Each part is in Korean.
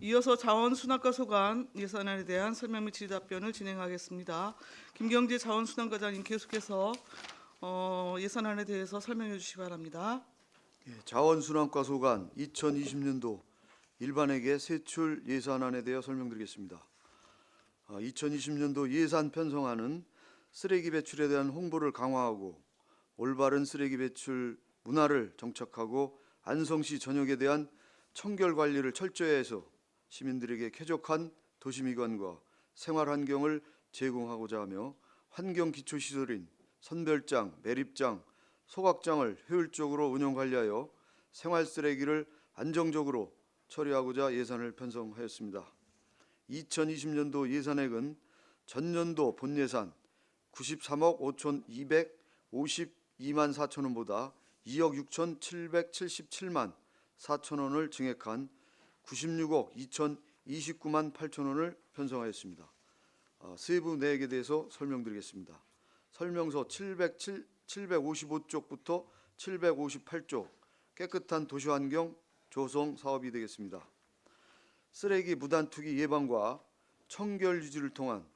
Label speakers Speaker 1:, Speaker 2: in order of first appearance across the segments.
Speaker 1: 이어서 자원순환과 소관 예산안에 대한 설명 및 질의답변을 진행하겠습니다. 김경재 자원순환과장님 계속해서 예산안에 대해서 설명해 주시기 바랍니다.
Speaker 2: 자원순환과 소관 2020년도 일반회계 세출 예산안에 대해 설명드리겠습니다. 2020년도 예산 편성안은 쓰레기 배출에 대한 홍보를 강화하고 올바른 쓰레기 배출 문화를 정착하고 안성시 전역에 대한 청결 관리를 철저히 해서 시민들에게 쾌적한 도시미관과 생활환경을 제공하고자 하며 환경기초시설인 선별장, 매립장, 소각장을 효율적으로 운영 관리하여 생활쓰레기를 안정적으로 처리하고자 예산을 편성하였습니다. 2020년도 예산액은 전년도 본예산 93억 5,252만 4천 원보다 2억 6,777만 4천 원을 증액한 96억 2,029만 8천 원을 편성하였습니다. 세부 내역에 대해서 설명드리겠습니다. 설명서 755쪽부터 758쪽 깨끗한 도시환경 조성 사업이 되겠습니다. 쓰레기 무단 투기 예방과 청결 유지를 통한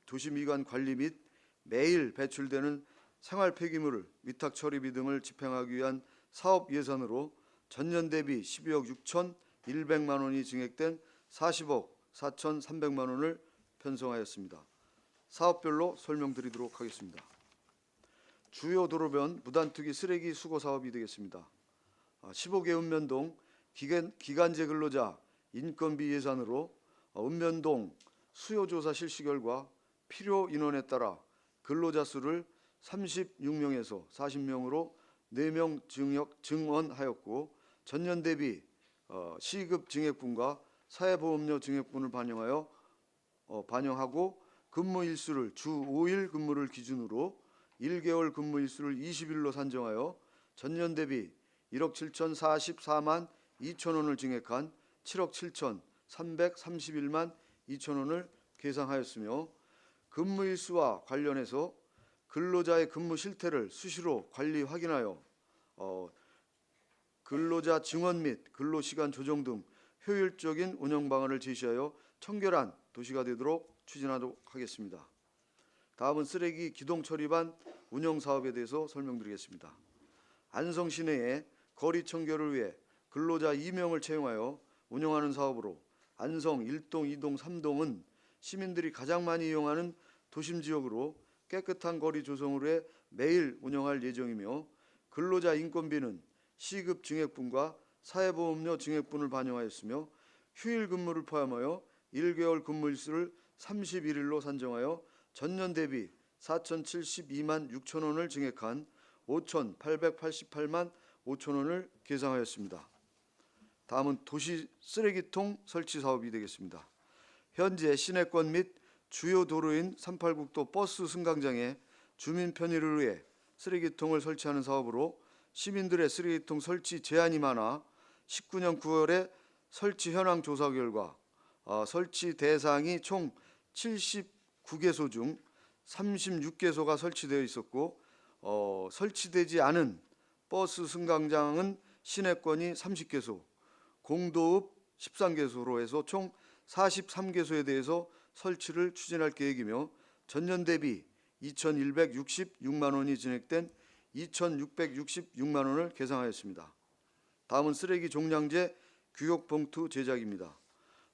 Speaker 2: 도시미관 관리 및 매일 배출되는 생활 폐기물을 위탁 처리비 등을 집행하기 위한 사업 예산으로 전년 대비 12억 6,100만 원이 증액된 40억 4,300만 원을 편성하였습니다. 사업별로 설명드리도록 하겠습니다. 주요 도로변 무단투기 쓰레기 수거 사업이 되겠습니다. 15개 읍면동 기간제 근로자 인건비 예산으로 읍면동 수요조사 실시 결과 필요 인원에 따라 근로자 수를 36명에서 40명으로 4명 증원하였고 전년 대비 시급 증액분과 사회보험료 증액분을 반영하고 근무 일수를 주 5일 근무를 기준으로 1개월 근무 일수를 20일로 산정하여 전년 대비 1억 7,044만 2천 원을 증액한 7억 7,331만 2천 원을 계상하였으며 근무 일수와 관련해서 근로자의 근무 실태를 수시로 관리 확인하여 근로자 증원 및 근로시간 조정 등 효율적인 운영 방안을 제시하여 청결한 도시가 되도록 추진하도록 하겠습니다. 다음은 쓰레기 기동 처리반 운영 사업에 대해서 설명드리겠습니다. 안성 시내의 거리 청결을 위해 근로자 2명을 채용하여 운영하는 사업으로 안성 1동, 2동, 3동은 시민들이 가장 많이 이용하는 도심 지역으로 깨끗한 거리 조성을 위해 매일 운영할 예정이며 근로자 인건비는 시급 증액분과 사회보험료 증액분을 반영하였으며 휴일 근무를 포함하여 1개월 근무 일수를 31일로 산정하여 전년 대비 4,072만 6천 원을 증액한 5,888만 5천 원을 계상하였습니다. 다음은 도시 쓰레기통 설치 사업이 되겠습니다. 현재 시내권 및 주요 도로인 38국도 버스 승강장에 주민 편의를 위해 쓰레기통을 설치하는 사업으로 시민들의 쓰레기통 설치 제한이 많아 19년 9월에 설치 현황 조사 결과 설치 대상이 총 79개소 중 36개소가 설치되어 있었고 설치되지 않은 버스 승강장은 시내권이 30개소, 공도읍 13개소로 해서 총 43개소에 대해서 설치를 추진할 계획이며 전년 대비 2,166만 원이 증액된 2,666만 원을 계상하였습니다. 다음은 쓰레기 종량제 규격 봉투 제작입니다.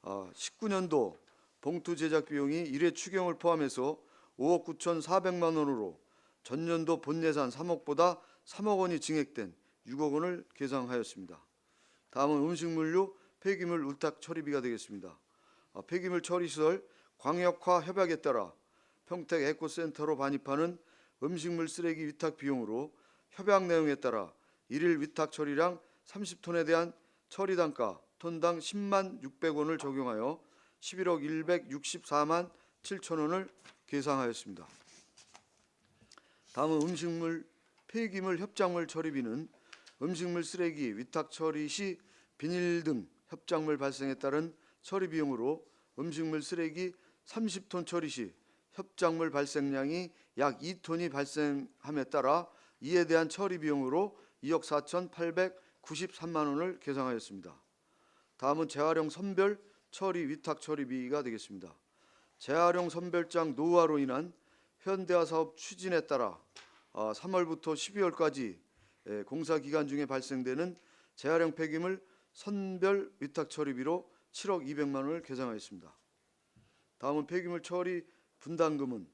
Speaker 2: 19년도 봉투 제작 비용이 1회 추경을 포함해서 5억 9,400만 원으로 전년도 본예산 3억보다 3억 원이 증액된 6억 원을 계상하였습니다. 다음은 음식물류 폐기물 위탁 처리비가 되겠습니다. 폐기물 처리시설 광역화 협약에 따라 평택 에코센터로 반입하는 음식물 쓰레기 위탁 비용으로 협약 내용에 따라 1일 위탁 처리량 30톤에 대한 처리 단가 톤당 10만 600원을 적용하여 11억 164만 7천 원을 계상하였습니다. 다음은 음식물 폐기물 협작물 처리비는 음식물 쓰레기 위탁 처리 시 비닐 등 협작물 발생에 따른 처리 비용으로 음식물 쓰레기 30톤 처리 시 협작물 발생량이 약 2톤이 발생함에 따라 이에 대한 처리 비용으로 2억 4,893만 원을 계상하였습니다. 다음은 재활용 선별 처리 위탁 처리비가 되겠습니다. 재활용 선별장 노후화로 인한 현대화 사업 추진에 따라 3월부터 12월까지 공사 기간 중에 발생되는 재활용 폐기물 선별 위탁 처리비로 7억 200만 원을 계상하였습니다. 다음은 폐기물 처리 분담금은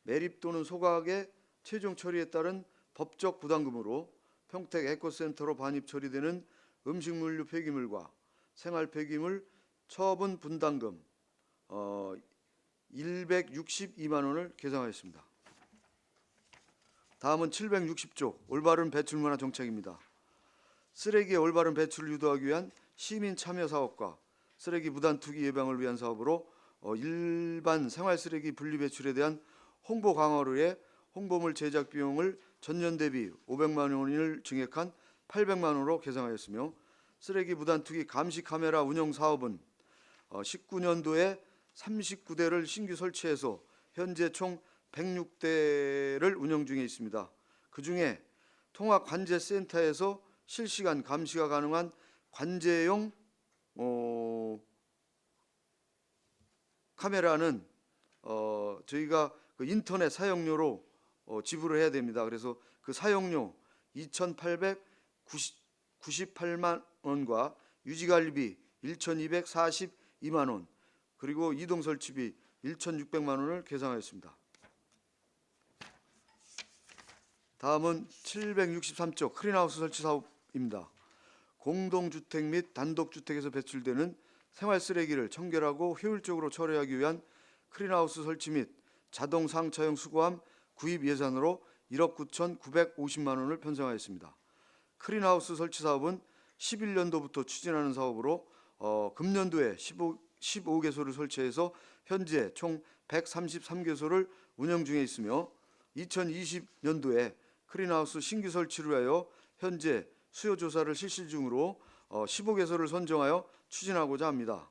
Speaker 2: 매립 또는 소각의 최종 처리에 따른 법적 부담금으로 평택 에코센터로 반입 처리되는 음식물류 폐기물과 생활 폐기물 처분 분담금 162만 원을 계상하였습니다. 다음은 760조 올바른 배출 문화 정책입니다. 쓰레기의 올바른 배출을 유도하기 위한 시민 참여 사업과 쓰레기 무단 투기 예방을 위한 사업으로 일반 생활 쓰레기 분리 배출에 대한 홍보 강화를 위해 홍보물 제작 비용을 전년 대비 500만 원을 증액한 800만 원으로 계상하였으며 쓰레기 무단 투기 감시 카메라 운영 사업은 19년도에 39대를 신규 설치해서 현재 총 106대를 운영 중에 있습니다. 그중에 통합 관제 센터에서 실시간 감시가 가능한 관제용 카메라는 저희가 그 인터넷 사용료로 지불을 해야 됩니다. 그래서 그 사용료 2,898만 원과 유지관리비 1,242만 원, 그리고 이동 설치비 1,600만 원을 계상하였습니다. 다음은 763조 클린하우스 설치 사업입니다. 공동주택 및 단독주택에서 배출되는 생활 쓰레기를 청결하고 효율적으로 처리하기 위한 클린하우스 설치 및 자동 상차용 수거함 구입 예산으로 1억 9,950만 원을 편성하였습니다. 클린하우스 설치 사업은 11년도부터 추진하는 사업으로 금년도에 15개소를 설치해서 현재 총 133개소를 운영 중에 있으며 2020년도에 클린하우스 신규 설치를 위하여 현재 수요 조사를 실시 중으로 15개소를 선정하여 추진하고자 합니다.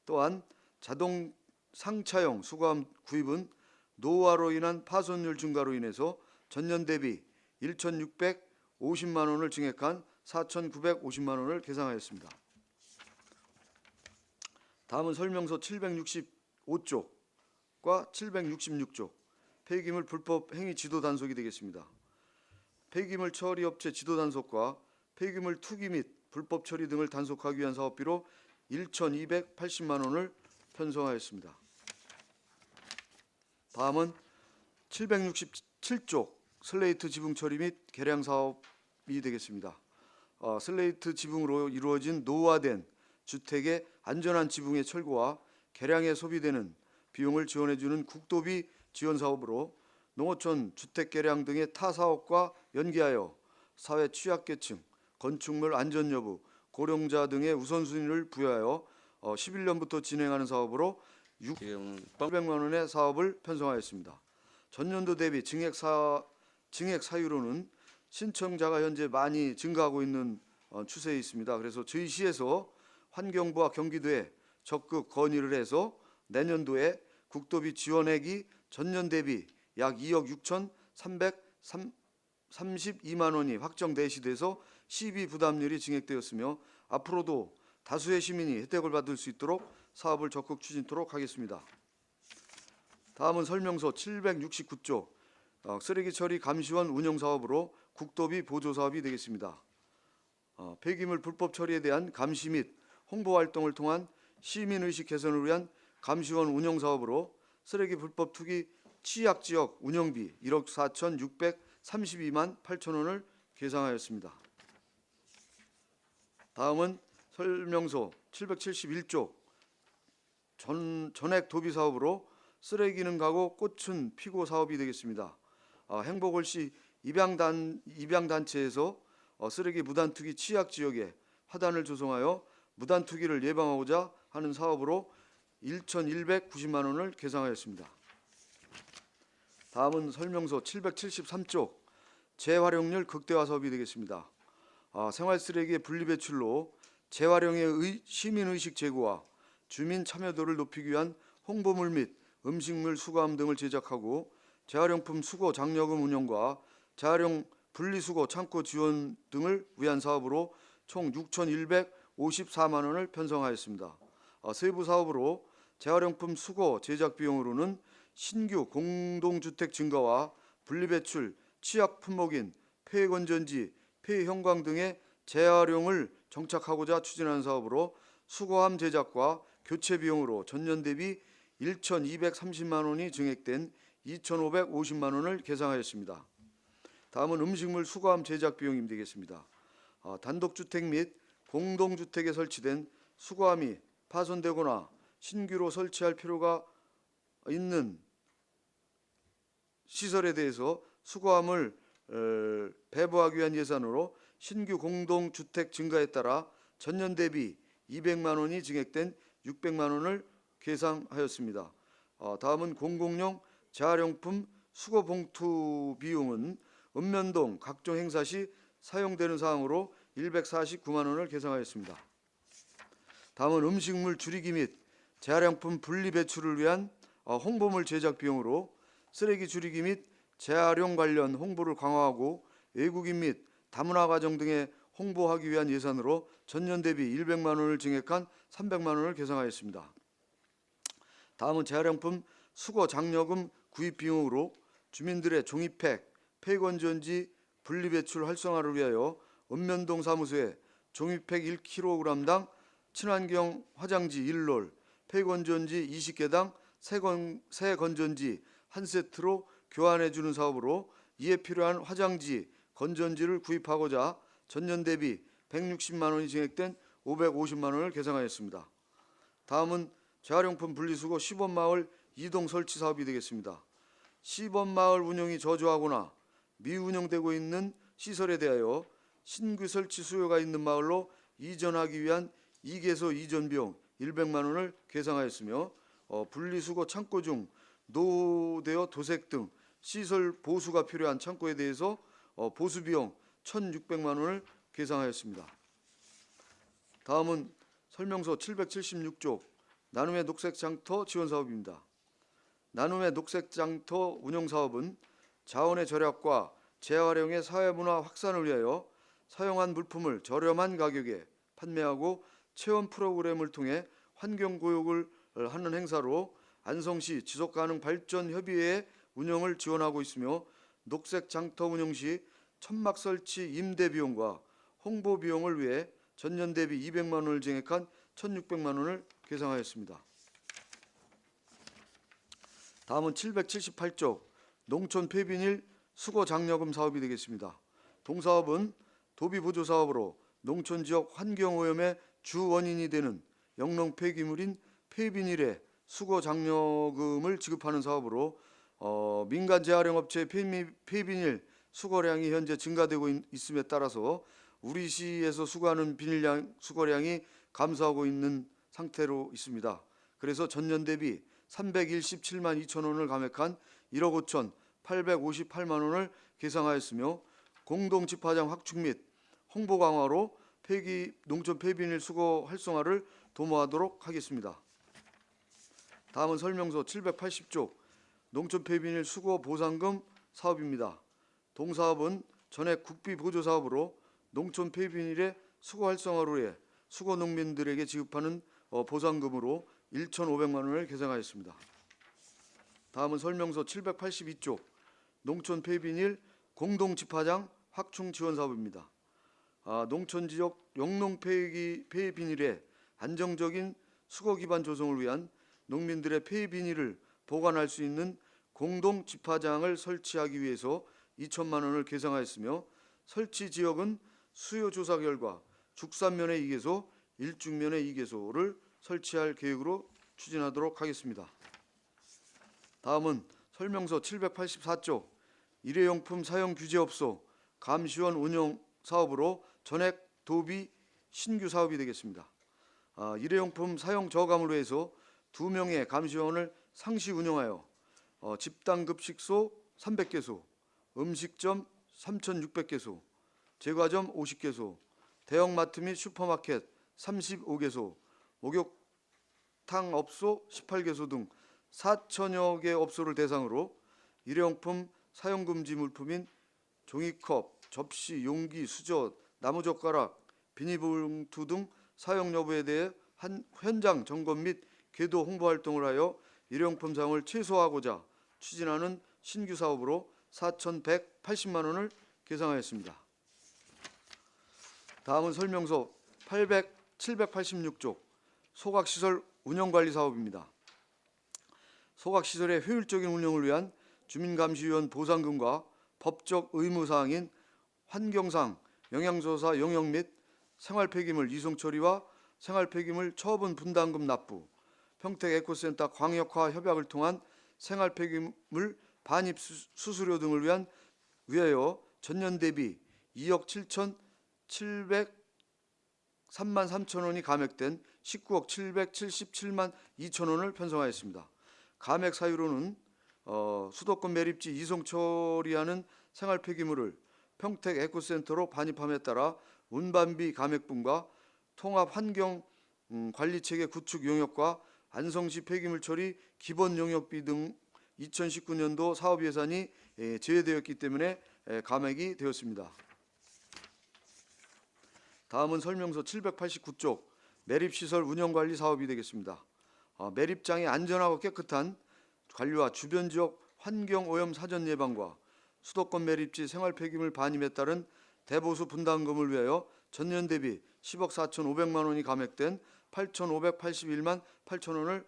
Speaker 2: 또한 자동 상차용 수거함 구입은 노후화로 인한 파손율 증가로 인해서 전년 대비 1,650만 원을 증액한 4,950만 원을 계상하였습니다. 다음은 설명서 765쪽과 766쪽 폐기물 불법 행위 지도 단속이 되겠습니다. 폐기물 처리 업체 지도 단속과 폐기물 투기 및 불법 처리 등을 단속하기 위한 사업비로 1,280만 원을 편성하였습니다. 다음은 767쪽 슬레이트 지붕 처리 및 개량 사업이 되겠습니다. 슬레이트 지붕으로 이루어진 노후화된 주택의 안전한 지붕의 철거와 개량에 소비되는 비용을 지원해주는 국도비 지원 사업으로 농어촌 주택 개량 등의 타 사업과 연계하여 사회 취약계층, 건축물 안전 여부, 고령자 등의 우선순위를 부여하여 11년부터 진행하는 사업으로 600만 원의 사업을 편성하였습니다. 전년도 대비 증액 사유로는 신청자가 현재 많이 증가하고 있는 추세에 있습니다. 그래서 저희 시에서 환경부와 경기도에 적극 건의를 해서 내년도에 국도비 지원액이 전년 대비 약 2억 6,332만 원이 확정 대시돼서 시비 부담률이 증액되었으며 앞으로도 다수의 시민이 혜택을 받을 수 있도록 사업을 적극 추진토록 하겠습니다. 다음은 설명서 769조 쓰레기 처리 감시원 운영 사업으로 국도비 보조 사업이 되겠습니다. 폐기물 불법 처리에 대한 감시 및 홍보 활동을 통한 시민의식 개선을 위한 감시원 운영 사업으로 쓰레기 불법 투기 취약 지역 운영비 1억 4,632만 8천 원을 계상하였습니다. 다음은 설명서 771조 전액 도비 사업으로 쓰레기는 가고 꽃은 피고 사업이 되겠습니다. 행복을시 입양단체에서 쓰레기 무단 투기 취약 지역에 화단을 조성하여 무단 투기를 예방하고자 하는 사업으로 1,190만 원을 계상하였습니다. 다음은 설명서 773조 재활용률 극대화 사업이 되겠습니다. 생활 쓰레기의 분리 배출로 재활용의 시민의식 제고와 주민 참여도를 높이기 위한 홍보물 및 음식물 수거함 등을 제작하고 재활용품 수거 장려금 운영과 재활용 분리수거 창고 지원 등을 위한 사업으로 총 6,150만 54만 원을 편성하였습니다. 세부 사업으로 재활용품 수거 제작 비용으로는 신규 공동주택 증가와 분리배출, 취약 품목인 폐건전지, 폐형광 등의 재활용을 정착하고자 추진하는 사업으로 수거함 제작과 교체 비용으로 전년 대비 1,230만 원이 증액된 2,550만 원을 계상하였습니다. 다음은 음식물 수거함 제작 비용이 되겠습니다. 단독주택 및 공동주택에 설치된 수거함이 파손되거나 신규로 설치할 필요가 있는 시설에 대해서 수거함을 배부하기 위한 예산으로 신규 공동주택 증가에 따라 전년 대비 200만 원이 증액된 600만 원을 계상하였습니다. 다음은 공공용 재활용품 수거 봉투 비용은 읍면동 각종 행사 시 사용되는 사항으로 149만 원을 계상하였습니다. 다음은 음식물 줄이기 및 재활용품 분리 배출을 위한 홍보물 제작 비용으로 쓰레기 줄이기 및 재활용 관련 홍보를 강화하고 외국인 및 다문화 가정 등에 홍보하기 위한 예산으로 전년 대비 100만 원을 증액한 300만 원을 계상하였습니다. 다음은 재활용품 수거 장려금 구입 비용으로 주민들의 종이팩, 폐건전지 분리배출 활성화를 위하여 읍면동 사무소에 종이팩 1kg당 친환경 화장지 1롤, 폐건전지 20개당 새 건전지 한 세트로 교환해 주는 사업으로 이에 필요한 화장지, 건전지를 구입하고자 전년 대비 160만 원이 증액된 550만 원을 계상하였습니다. 다음은 재활용품 분리수거 시범마을 이동 설치 사업이 되겠습니다. 시범마을 운영이 저조하거나 미운영되고 있는 시설에 대하여 신규 설치 수요가 있는 마을로 이전하기 위한 이개소 이전 비용 100만 원을 계상하였으며 분리수거 창고 중 노후되어 도색 등 시설 보수가 필요한 창고에 대해서 보수 비용 1,600만 원을 계상하였습니다. 다음은 설명서 776쪽 나눔의 녹색장터 지원 사업입니다. 나눔의 녹색장터 운영 사업은 자원의 절약과 재활용의 사회문화 확산을 위하여 사용한 물품을 저렴한 가격에 판매하고 체험 프로그램을 통해 환경교육을 하는 행사로 안성시 지속가능 발전 협의회의 운영을 지원하고 있으며 녹색장터 운영 시 천막 설치 임대 비용과 홍보 비용을 위해 전년 대비 200만 원을 증액한 1,600만 원을 계상하였습니다. 다음은 778쪽 농촌 폐비닐 수거 장려금 사업이 되겠습니다. 동사업은 도비 보조 사업으로 농촌 지역 환경 오염의 주 원인이 되는 영농 폐기물인 폐비닐의 수거 장려금을 지급하는 사업으로 민간 재활용 업체의 폐비닐 수거량이 현재 증가되고 있음에 따라서 우리 시에서 수거하는 비닐량 수거량이 감소하고 있는 상태로 있습니다. 그래서 전년 대비 317만 2천 원을 감액한 1억 5천 858만 원을 계상하였으며 공동 집화장 확충 및 홍보 강화로 농촌 폐비닐 수거 활성화를 도모하도록 하겠습니다. 다음은 설명서 780쪽 농촌 폐비닐 수거 보상금 사업입니다. 동사업은 전액 국비 보조 사업으로 농촌 폐비닐의 수거 활성화로 해 수거 농민들에게 지급하는 보상금으로 1,500만 원을 계상하였습니다. 다음은 설명서 782쪽 농촌 폐비닐 공동 집화장 확충 지원 사업입니다. 농촌 지역 영농 폐비닐의 안정적인 수거 기반 조성을 위한 농민들의 폐비닐을 보관할 수 있는 공동 집화장을 설치하기 위해서 2천만 원을 계상하였으며 설치 지역은 수요 조사 결과 죽산면의 2개소, 일중면의 2개소를 설치할 계획으로 추진하도록 하겠습니다. 다음은 설명서 784쪽 일회용품 사용 규제업소 감시원 운영 사업으로 전액 도비 신규 사업이 되겠습니다. 일회용품 사용 저감을 위해서 2명의 감시원을 상시 운영하여 집단급식소 300개소, 음식점 3,600개소, 제과점 50개소, 대형마트 및 슈퍼마켓 35개소, 목욕탕업소 18개소 등 4천여 개 업소를 대상으로 일회용품 사용금지 물품인 종이컵, 접시, 용기, 수저, 나무젓가락, 비닐봉투 등 사용 여부에 대해 현장 점검 및 궤도 홍보 활동을 하여 일용품 사용을 최소화하고자 추진하는 신규 사업으로 4,180만 원을 계상하였습니다. 다음은 설명서 786쪽 소각시설 운영관리 사업입니다. 소각시설의 효율적인 운영을 위한 주민감시위원 보상금과 법적 의무사항인 환경상 영양조사 영역 및 생활폐기물 이송 처리와 생활폐기물 처분 분담금 납부, 평택 에코센터 광역화 협약을 통한 생활폐기물 반입 수수료 등을 위하여 전년 대비 2억 7,3만 3천 원이 감액된 19억 777만 2천 원을 편성하였습니다. 감액 사유로는 수도권 매립지 이송 처리하는 생활폐기물을 평택 에코센터로 반입함에 따라 운반비 감액분과 통합 환경 관리 체계 구축 용역과 안성시 폐기물 처리 기본 용역비 등 2019년도 사업 예산이 제외되었기 때문에 감액이 되었습니다. 다음은 설명서 789쪽 매립시설 운영관리 사업이 되겠습니다. 매립장의 안전하고 깨끗한 관리와 주변 지역 환경오염 사전 예방과 수도권 매립지 생활폐기물 반입에 따른 대보수 분담금을 위하여 전년 대비 10억 4,500만 원이 감액된 8,581만 8천 원을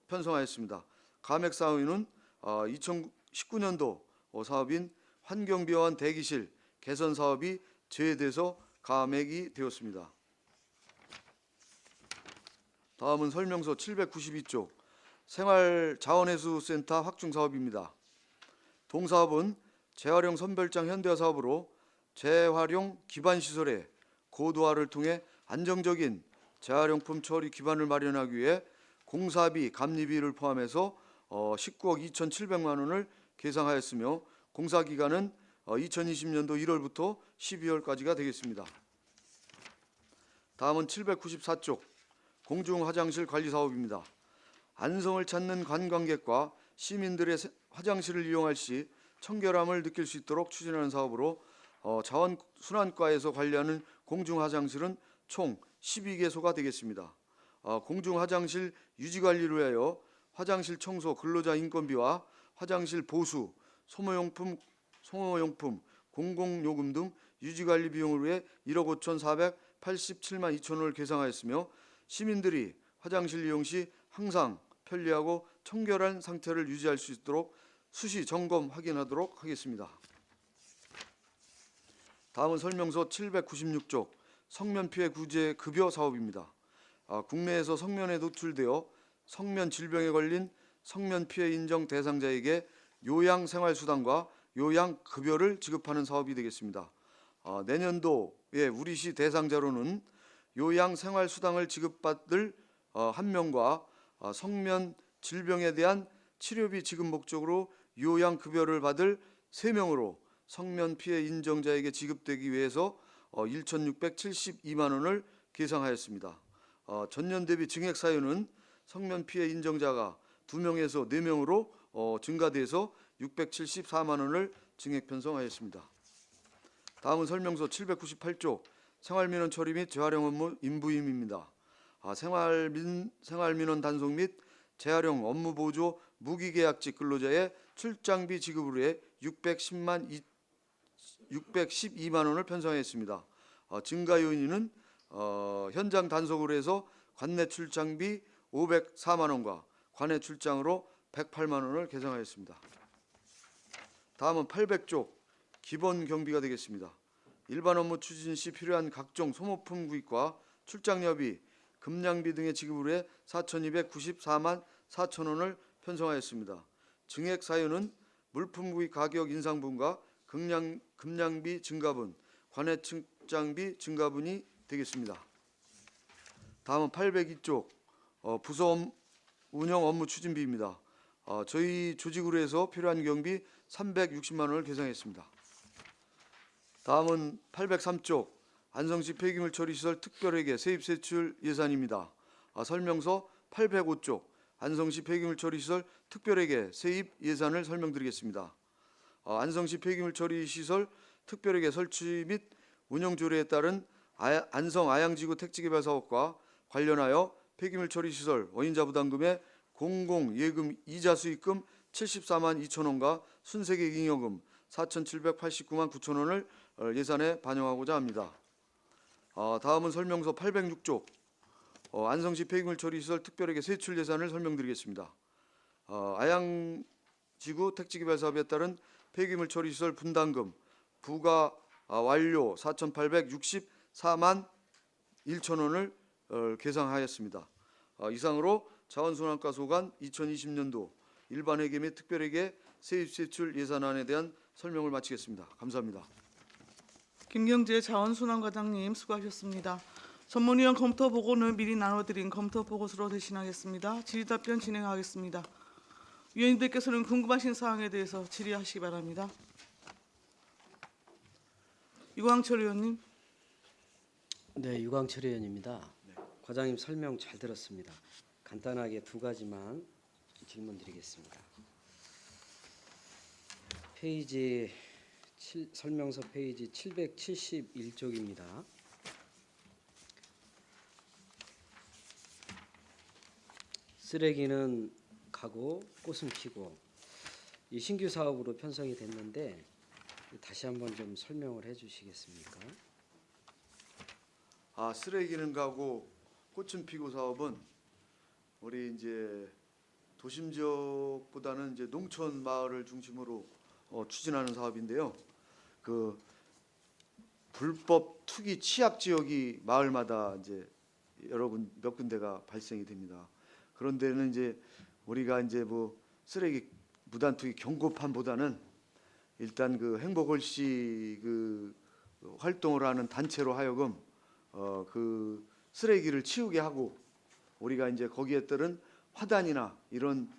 Speaker 2: 편성하였습니다. 감액 사유는 2019년도 사업인 환경비화원 대기실 개선 사업이 제외돼서 감액이 되었습니다. 다음은 설명서 792쪽 생활자원회수센터 확충 사업입니다. 동사업은 재활용 선별장 현대화 사업으로 재활용 기반시설의 고도화를 통해 안정적인 재활용품 처리 기반을 마련하기 위해 공사비, 감리비를 포함해서 19억 2,700만 원을 계상하였으며 공사기간은 2020년도 1월부터 12월까지가 되겠습니다. 다음은 794쪽 공중화장실 관리 사업입니다. 안성을 찾는 관광객과 시민들의 화장실을 이용할 시 청결함을 느낄 수 있도록 추진하는 사업으로 자원순환과에서 관리하는 공중화장실은 총 12개소가 되겠습니다. 공중화장실 유지관리를 위하여 화장실 청소 근로자 인건비와 화장실 보수, 소모용품, 공공요금 등 유지관리 비용을 위해 1억 5,487만 2천 원을 계상하였으며 시민들이 화장실 이용 시 항상 편리하고 청결한 상태를 유지할 수 있도록 수시 점검 확인하도록 하겠습니다. 다음은 설명서 796쪽 성면 피해 구제 급여 사업입니다. 국내에서 성면에 노출되어 성면 질병에 걸린 성면 피해 인정 대상자에게 요양생활수당과 요양급여를 지급하는 사업이 되겠습니다. 내년도에 우리시 대상자로는 요양생활수당을 지급받을 1명과 성면 질병에 대한 치료비 지급 목적으로 요양급여를 받을 3명으로 성면 피해 인정자에게 지급되기 위해서 1,672만 원을 계상하였습니다. 전년 대비 증액 사유는 성면 피해 인정자가 2명에서 4명으로 증가돼서 674만 원을 증액 편성하였습니다. 다음은 설명서 798쪽 생활민원 처리 및 재활용 업무 인부임입니다. 생활민원 단속 및 재활용 업무 보조 무기계약직 근로자의 출장비 지급을 위해 612만 원을 편성했습니다. 증가 요인은 현장 단속으로 해서 관내 출장비 504만 원과 관외 출장으로 108만 원을 계상하였습니다. 다음은 800쪽 기본 경비가 되겠습니다. 일반 업무 추진 시 필요한 각종 소모품 구입과 출장료비, 급량비 등의 지급을 위해 4,294만 4천 원을 편성하였습니다. 증액 사유는 물품 구입 가격 인상분과 급량비 증가분, 관외 출장비 증가분이 되겠습니다. 다음은 802쪽 부서 운영 업무 추진비입니다. 저희 조직으로 해서 필요한 경비 360만 원을 계상했습니다. 다음은 803쪽 안성시 폐기물 처리 시설 특별회계 세입 세출 예산입니다. 설명서 805쪽 안성시 폐기물 처리 시설 특별회계 세입 예산을 설명드리겠습니다. 안성시 폐기물 처리 시설 특별회계 설치 및 운영 조례에 따른 안성 아양지구 택지개발 사업과 관련하여 폐기물 처리 시설 원인자 부담금의 공공 예금 이자 수익금 74만 2천 원과 순세계 잉여금 4,789만 9천 원을 예산에 반영하고자 합니다. 다음은 설명서 806쪽 안성시 폐기물 처리 시설 특별회계 세출 예산을 설명드리겠습니다. 아양지구 택지개발 사업에 따른 폐기물 처리 시설 분담금 부과 완료 4,864만 1천 원을 계상하였습니다. 이상으로 자원순환과 소관 2020년도 일반회계 및 특별회계 세입세출 예산안에 대한 설명을 마치겠습니다. 감사합니다.
Speaker 1: 김경재 자원순환과장님 수고하셨습니다. 전문위원 검토 보고는 미리 나눠드린 검토 보고서로 대신하겠습니다. 질의답변 진행하겠습니다. 위원님들께서는 궁금하신 사항에 대해서 질의하시기 바랍니다. 유광철 의원님.
Speaker 3: 네, 유광철 의원입니다. 과장님 설명 잘 들었습니다. 간단하게 두 가지만 질문드리겠습니다. 설명서 페이지 771쪽입니다. 쓰레기는 가고 꽃은 피고 이 신규 사업으로 편성이 됐는데 다시 한번 좀 설명을 해주시겠습니까?
Speaker 2: 쓰레기는 가고 꽃은 피고 사업은 우리 이제 도심 지역보다는 이제 농촌 마을을 중심으로 추진하는 사업인데요. 그 불법 투기 취약 지역이 마을마다 이제 몇 군데가 발생이 됩니다. 그런 데는 이제 우리가 이제 뭐 쓰레기 무단 투기 경고판보다는 일단 그 행복홀씨 그 활동을 하는 단체로 하여금 그 쓰레기를 치우게 하고 우리가 이제 거기에 따른 화단이나 이런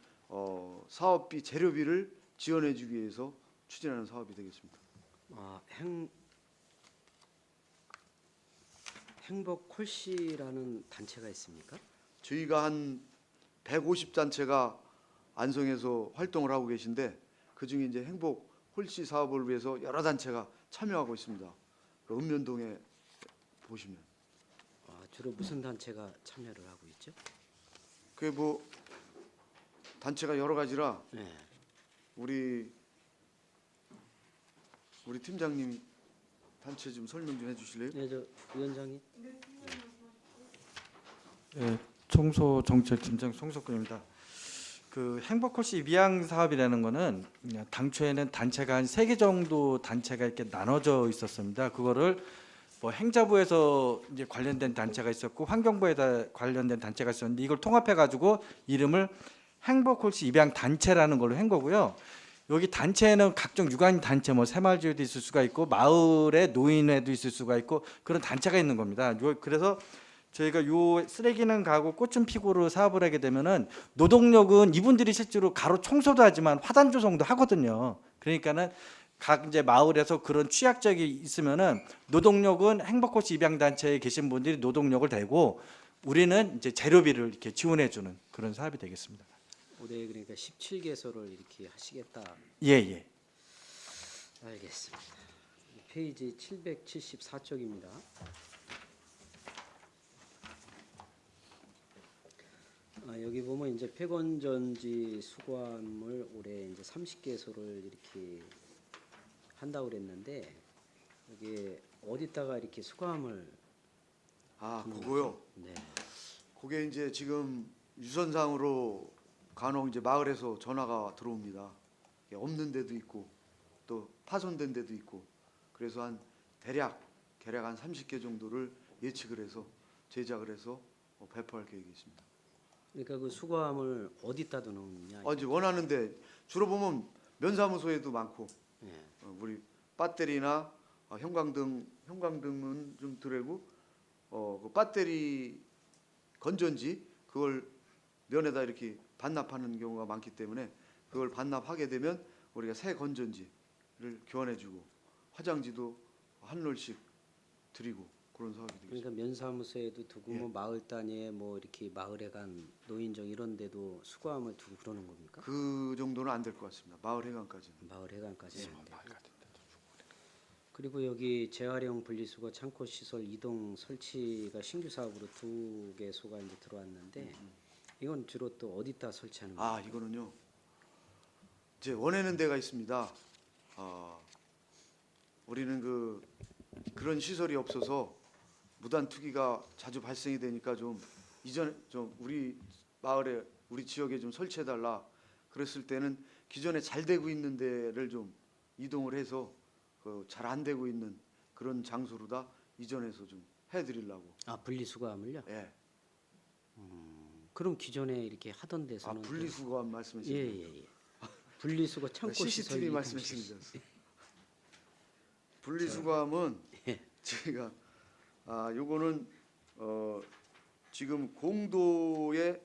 Speaker 2: 사업비 재료비를 지원해주기 위해서 추진하는 사업이 되겠습니다.
Speaker 3: 행복홀씨라는 단체가 있습니까?
Speaker 2: 저희가 한 150단체가 안성에서 활동을 하고 계신데 그 중에 이제 행복홀씨 사업을 위해서 여러 단체가 참여하고 있습니다. 그 읍면동에 보시면
Speaker 3: 주로 무슨 단체가 참여를 하고 있죠?
Speaker 2: 그게 뭐 단체가 여러 가지라
Speaker 3: 네.
Speaker 2: 우리 팀장님 단체 좀 설명 좀 해주실래요?
Speaker 3: 네, 저 위원장님.
Speaker 4: 네, 청소정책팀장 송석근입니다. 그 행복홀씨 미양 사업이라는 거는 당초에는 단체가 한 3개 정도 단체가 이렇게 나눠져 있었습니다. 그거를 뭐 행자부에서 이제 관련된 단체가 있었고 환경부에다 관련된 단체가 있었는데 이걸 통합해 가지고 이름을 행복홀씨 입양 단체라는 걸로 한 거고요. 여기 단체에는 각종 유관 단체 뭐 새마을지회도 있을 수가 있고 마을의 노인회도 있을 수가 있고 그런 단체가 있는 겁니다. 그래서 저희가 요 쓰레기는 가고 꽃은 피고로 사업을 하게 되면은 노동력은 이분들이 실제로 가로 청소도 하지만 화단 조성도 하거든요. 그러니까는 각 이제 마을에서 그런 취약적이 있으면은 노동력은 행복홀씨 입양 단체에 계신 분들이 노동력을 대고 우리는 이제 재료비를 이렇게 지원해 주는 그런 사업이 되겠습니다.
Speaker 3: 올해 그러니까 17개소를 이렇게 하시겠다.
Speaker 4: 예.
Speaker 3: 알겠습니다. 페이지 774쪽입니다. 여기 보면 이제 폐건전지 수거함을 올해 이제 30개소를 이렇게 한다고 그랬는데 여기 어디다가 이렇게 수거함을
Speaker 2: 그거요.
Speaker 3: 네.
Speaker 2: 그게 이제 지금 유선상으로 간혹 이제 마을에서 전화가 들어옵니다. 없는 데도 있고 또 파손된 데도 있고 그래서 한 대략 한 30개 정도를 예측을 해서 제작을 해서 배포할 계획이 있습니다.
Speaker 3: 그러니까 그 수거함을 어디다 두느냐?
Speaker 2: 이제 원하는데 주로 보면 면사무소에도 많고
Speaker 3: 네.
Speaker 2: 우리 배터리나 형광등은 좀 덜하고 그 배터리 건전지 그걸 면에다 이렇게 반납하는 경우가 많기 때문에 그걸 반납하게 되면 우리가 새 건전지를 교환해주고 화장지도 한 롤씩 드리고 그런 사업이 되겠습니다.
Speaker 3: 그러니까 면사무소에도 두고 뭐 마을 단위에 뭐 이렇게 마을회관, 노인정 이런 데도 수거함을 두고 그러는 겁니까?
Speaker 2: 그 정도는 안 될 것 같습니다. 마을회관까지는.
Speaker 3: 마을회관까지. 그리고 여기 재활용 분리수거 창고 시설 이동 설치가 신규 사업으로 2개소가 이제 들어왔는데 이건 주로 또 어디다 설치하는 거예요?
Speaker 2: 아, 이거는요. 이제 원하는 데가 있습니다. 우리는 그런 시설이 없어서 무단 투기가 자주 발생이 되니까 좀 우리 마을에 우리 지역에 좀 설치해 달라. 그랬을 때는 기존에 잘 되고 있는 데를 좀 이동을 해서 잘 안 되고 있는 그런 장소로다 이전해서 좀 해드리려고.
Speaker 3: 아 분리수거함을요?
Speaker 2: 예.
Speaker 3: 그럼 기존에 이렇게 하던
Speaker 2: 아,
Speaker 3: 데서는 또-
Speaker 2: 분리수거함 말씀하시는 거예요?
Speaker 3: 예. 분리수거 창고 시설
Speaker 2: CCTV
Speaker 3: 이동
Speaker 2: 말씀하시는 줄 분리수거함은
Speaker 3: 예.
Speaker 2: 저희가 요거는 지금 공도에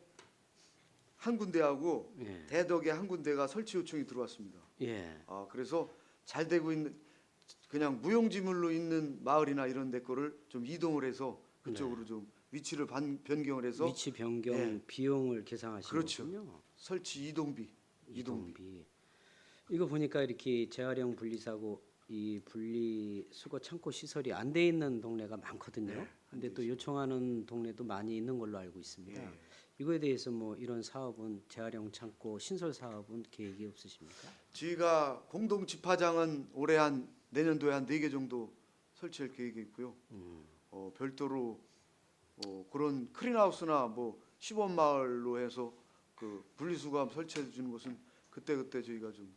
Speaker 2: 한 군데하고
Speaker 3: 예.
Speaker 2: 대덕에 한 군데가 설치 요청이 들어왔습니다.
Speaker 3: 예.
Speaker 2: 그래서 잘 되고 있는 그냥 무용지물로 있는 마을이나 이런 데 거를 좀 이동을 해서 그쪽으로 좀 위치를 변경을 해서
Speaker 3: 위치 변경
Speaker 2: 예.
Speaker 3: 비용을 계상하시는
Speaker 2: 그렇죠.
Speaker 3: 거군요.
Speaker 2: 설치 이동비.
Speaker 3: 이동비. 이거 보니까 이렇게 재활용 분리사고 이 분리수거 창고 시설이 안 돼 있는 동네가 많거든요.
Speaker 2: 네,
Speaker 3: 근데 또 요청하는 동네도 많이 있는 걸로 알고 있습니다.
Speaker 2: 예.
Speaker 3: 이거에 대해서 뭐 이런 사업은 재활용 창고 신설 사업은 계획이 없으십니까?
Speaker 2: 저희가 공동 집화장은 올해 내년도에 한 4개 정도 설치할 계획이 있고요. 별도로 그런 크린하우스나 뭐 시범 마을로 해서 그 분리수거함 설치해 주는 것은 그때 저희가 좀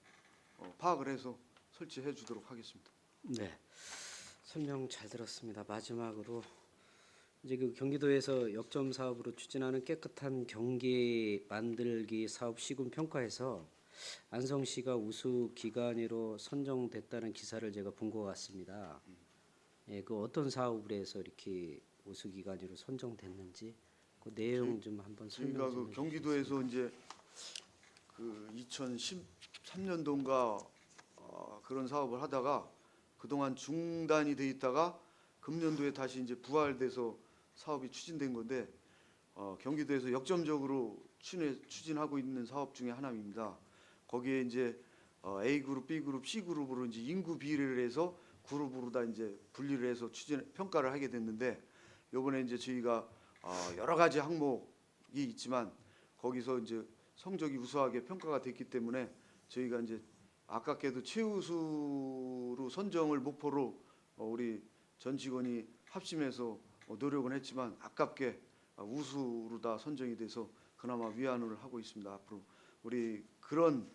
Speaker 2: 파악을 해서 설치해 주도록 하겠습니다.
Speaker 3: 네. 설명 잘 들었습니다. 마지막으로 이제 그 경기도에서 역점 사업으로 추진하는 깨끗한 경기 만들기 사업 시군 평가에서 안성시가 우수 기관으로 선정됐다는 기사를 제가 본 것 같습니다. 예, 그 어떤 사업을 해서 이렇게 우수 기관으로 선정됐는지 그 내용 좀 한번 설명
Speaker 2: 저희가
Speaker 3: 좀
Speaker 2: 그 경기도에서 이제 그 2013년도인가 그런 사업을 하다가 그동안 중단이 돼 있다가 금년도에 다시 이제 부활돼서 사업이 추진된 건데 경기도에서 역점적으로 추진하고 있는 사업 중에 하나입니다. 거기에 이제 A 그룹, B 그룹, C 그룹으로 이제 인구 비례를 해서 그룹으로 다 이제 분리를 해서 평가를 하게 됐는데 요번에 이제 저희가 여러 가지 항목이 있지만 거기서 이제 성적이 우수하게 평가가 됐기 때문에 저희가 이제 아깝게도 최우수로 선정을 목표로 우리 전 직원이 합심해서 노력은 했지만 아깝게 우수로 다 선정이 돼서 그나마 위안을 하고 있습니다. 앞으로 우리 그런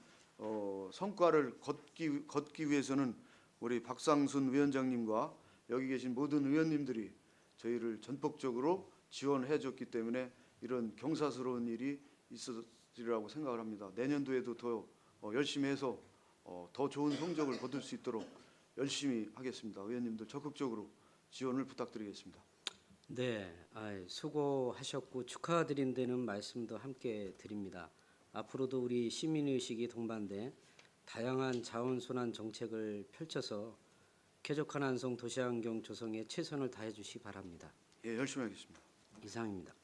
Speaker 2: 성과를 걷기 위해서는 우리 박상순 위원장님과 여기 계신 모든 의원님들이 저희를 전폭적으로 지원해 줬기 때문에 이런 경사스러운 일이 있었으리라고 생각을 합니다. 내년도에도 더 열심히 해서 더 좋은 성적을 거둘 수 있도록 열심히 하겠습니다. 의원님들 적극적으로 지원을 부탁드리겠습니다.
Speaker 3: 네, 수고하셨고 축하드린다는 말씀도 함께 드립니다. 앞으로도 우리 시민의식이 동반돼 다양한 자원순환 정책을 펼쳐서 쾌적한 안성 도시환경 조성에 최선을 다해 주시기 바랍니다.
Speaker 2: 예, 열심히 하겠습니다.
Speaker 3: 이상입니다.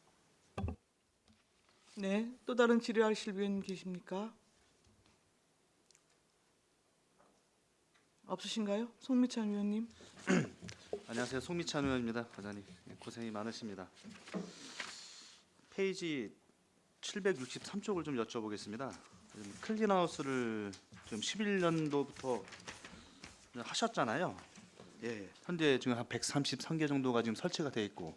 Speaker 1: 네, 또 다른 질의하실 위원 계십니까? 없으신가요? 송미찬 위원님.
Speaker 5: 안녕하세요. 송미찬 의원입니다. 과장님 고생이 많으십니다. 페이지 763쪽을 좀 여쭤보겠습니다. 클린하우스를 지금 11년도부터 하셨잖아요.
Speaker 2: 예,
Speaker 5: 현재 지금 한 133개 정도가 지금 설치가 돼 있고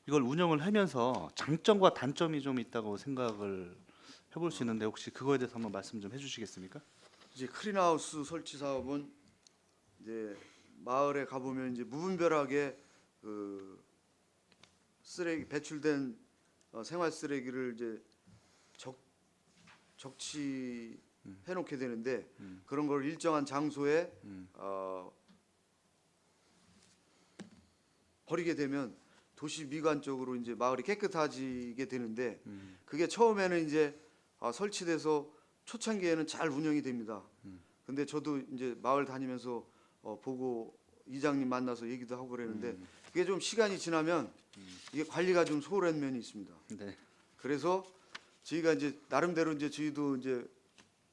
Speaker 5: 이걸 운영을 하면서 장점과 단점이 좀 있다고 생각을 해볼 수 있는데 혹시 그거에 대해서 한번 말씀 좀 해주시겠습니까?
Speaker 2: 이제 클린하우스 설치 사업은 이제 마을에 가보면 이제 무분별하게 그 쓰레기 배출된 생활 쓰레기를 이제 적치해 놓게 되는데 그런 걸 일정한 장소에 버리게 되면 도시 미관적으로 이제 마을이 깨끗해지게 되는데 그게 처음에는 이제 설치돼서 초창기에는 잘 운영이 됩니다. 근데 저도 이제 마을 다니면서 보고 이장님 만나서 얘기도 하고 그랬는데 그게 좀 시간이 지나면 이게 관리가 좀 소홀한 면이 있습니다.
Speaker 5: 네.
Speaker 2: 그래서 저희가 이제 나름대로 이제 저희도 이제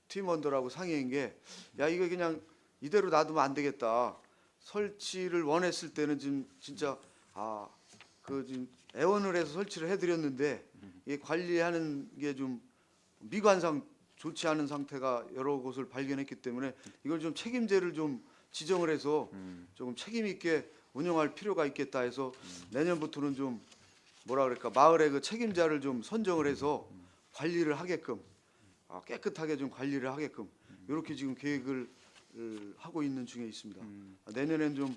Speaker 2: 팀원들하고 상의한 게 야 이거 그냥 이대로 놔두면 안 되겠다. 설치를 원했을 때는 지금 진짜 지금 애원을 해서 설치를 해드렸는데 이 관리하는 게 좀 미관상 좋지 않은 상태가 여러 곳을 발견했기 때문에 이걸 좀 책임제를 좀 지정을 해서 조금 책임 있게 운영할 필요가 있겠다 해서 내년부터는 좀 뭐라 그럴까 마을의 그 책임자를 좀 선정을 해서 관리를 하게끔 깨끗하게 좀 관리를 하게끔 이렇게 지금 계획을 하고 있는 중에 있습니다. 내년엔 좀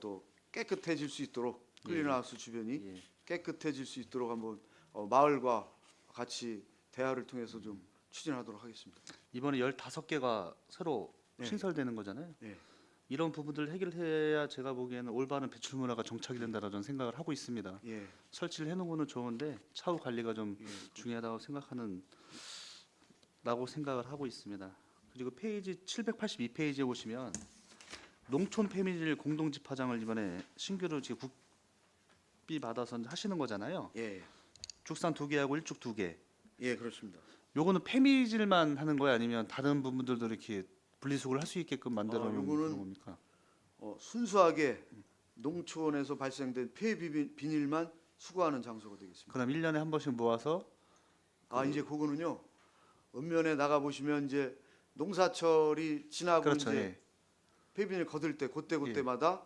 Speaker 2: 더 깨끗해질 수 있도록 클린하우스 주변이
Speaker 5: 예.
Speaker 2: 깨끗해질 수 있도록 한번 마을과 같이 대화를 통해서 좀 추진하도록 하겠습니다.
Speaker 5: 이번에 15개가 새로
Speaker 2: 네.
Speaker 5: 신설되는 거잖아요.
Speaker 2: 네.
Speaker 5: 이런 부분들을 해결해야 제가 보기에는 올바른 배출 문화가 정착이 된다라는 저는 생각을 하고 있습니다.
Speaker 2: 예,
Speaker 5: 설치를 해놓은 거는 좋은데 차후 관리가 좀
Speaker 2: 예.
Speaker 5: 중요하다고 생각을 하고 있습니다. 그리고 페이지 782페이지에 보시면 농촌 페미닐 공동집화장을 이번에 신규로 지금 국비 받아서 하시는 거잖아요.
Speaker 2: 예,
Speaker 5: 죽산 2개하고 일죽 2개.
Speaker 2: 예, 그렇습니다.
Speaker 5: 요거는 페미질만 하는 거예요? 아니면 다른 부분들도 이렇게 분리수거를 할 수 있게끔 만들어 놓은
Speaker 2: 요거는
Speaker 5: 그런 겁니까?
Speaker 2: 순수하게 농촌에서 발생된 폐 비닐만 수거하는 장소가 되겠습니다.
Speaker 5: 그럼 1년에 한 번씩 모아서
Speaker 2: 이제 그거는요. 읍면에 나가 보시면 이제 농사철이 지나고
Speaker 5: 그렇죠.
Speaker 2: 이제
Speaker 5: 예.
Speaker 2: 폐비닐 거둘 때 그때마다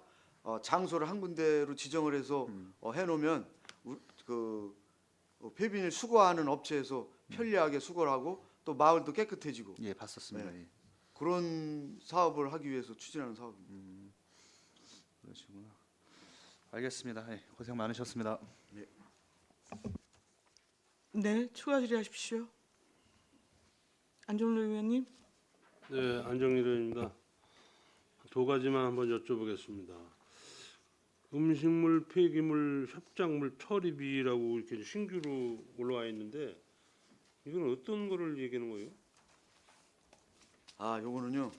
Speaker 2: 장소를 한 군데로 지정을 해서 해놓으면 그 폐비닐 수거하는 업체에서 편리하게 수거를 하고 또 마을도 깨끗해지고
Speaker 5: 예, 봤었습니다.
Speaker 2: 네.
Speaker 5: 예.
Speaker 2: 그런 사업을 하기 위해서 추진하는 사업입니다.
Speaker 5: 그러시구나. 알겠습니다. 예, 고생 많으셨습니다.
Speaker 1: 네, 추가 질의하십시오. 안종료 의원님.
Speaker 6: 네, 안정일 의원입니다. 두 가지만 한번 여쭤보겠습니다. 음식물 폐기물 협작물 처리비라고 이렇게 신규로 올라와 있는데 이건 어떤 거를 얘기하는 거예요?
Speaker 2: 요거는요.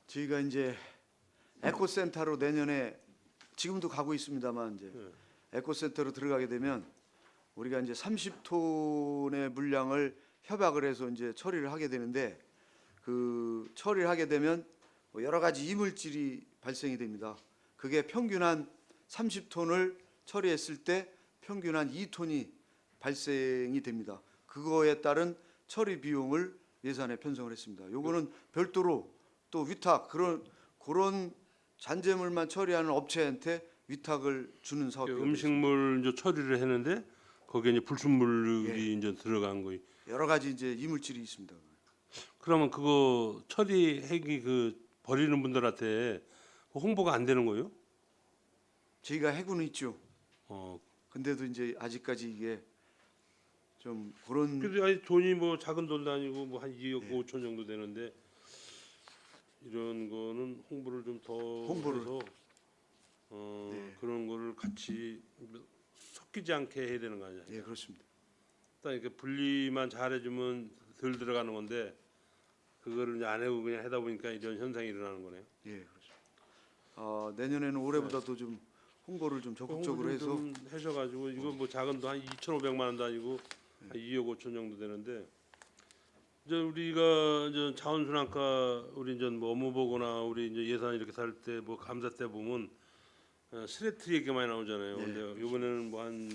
Speaker 2: 저희가 이제 에코센터로 내년에 지금도 가고 있습니다만 이제 에코센터로 들어가게 되면 우리가 이제 30톤의 물량을 협약을 해서 이제 처리를 하게 되는데 그 처리를 하게 되면 여러 가지 이물질이 발생이 됩니다. 그게 평균 한 30톤을 처리했을 때 평균 한 2톤이 발생이 됩니다. 그거에 따른 처리 비용을 예산에 편성을 했습니다. 요거는 별도로 또 위탁 그런 잔재물만 처리하는 업체한테 위탁을 주는 사업이
Speaker 6: 음식물 이제 처리를 했는데 거기에 이제 불순물이
Speaker 2: 예.
Speaker 6: 이제 들어간 거예요.
Speaker 2: 여러 가지 이제 이물질이 있습니다.
Speaker 6: 그러면 그거 처리하기 그 버리는 분들한테 홍보가 안 되는 거예요?
Speaker 2: 저희가 해고는 있죠.
Speaker 6: 어,
Speaker 2: 근데도 이제 아직까지 이게 좀 그런
Speaker 6: 그래도 아니 돈이 뭐 작은 돈도 아니고 뭐 한 2억
Speaker 2: 예.
Speaker 6: 5천 정도 되는데 이런 거는 홍보를 좀 더
Speaker 2: 홍보를.
Speaker 6: 해서
Speaker 2: 네.
Speaker 6: 그런 거를 같이 섞이지 않게 해야 되는 거 아니야?
Speaker 2: 예, 그렇습니다.
Speaker 6: 딱 이렇게 분리만 잘해주면 덜 들어가는 건데 그거를 이제 안 해고 그냥 하다 보니까 이런 현상이 일어나는 거네요.
Speaker 2: 예, 그렇습니다. 내년에는 올해보다도 좀 홍보를 좀 적극적으로 해서
Speaker 6: 좀 하셔가지고 이거 뭐 작은 돈 한 2,500만 원도 아니고 한 2억 5천 정도 되는데 이제 우리가 이제 자원순환과 우리 이제 뭐 업무 보거나 우리 이제 예산 이렇게 살 때 뭐 감사 때 보면 스레트 얘기가 많이 나오잖아요.
Speaker 2: 네,
Speaker 6: 근데 이번에는 뭐 한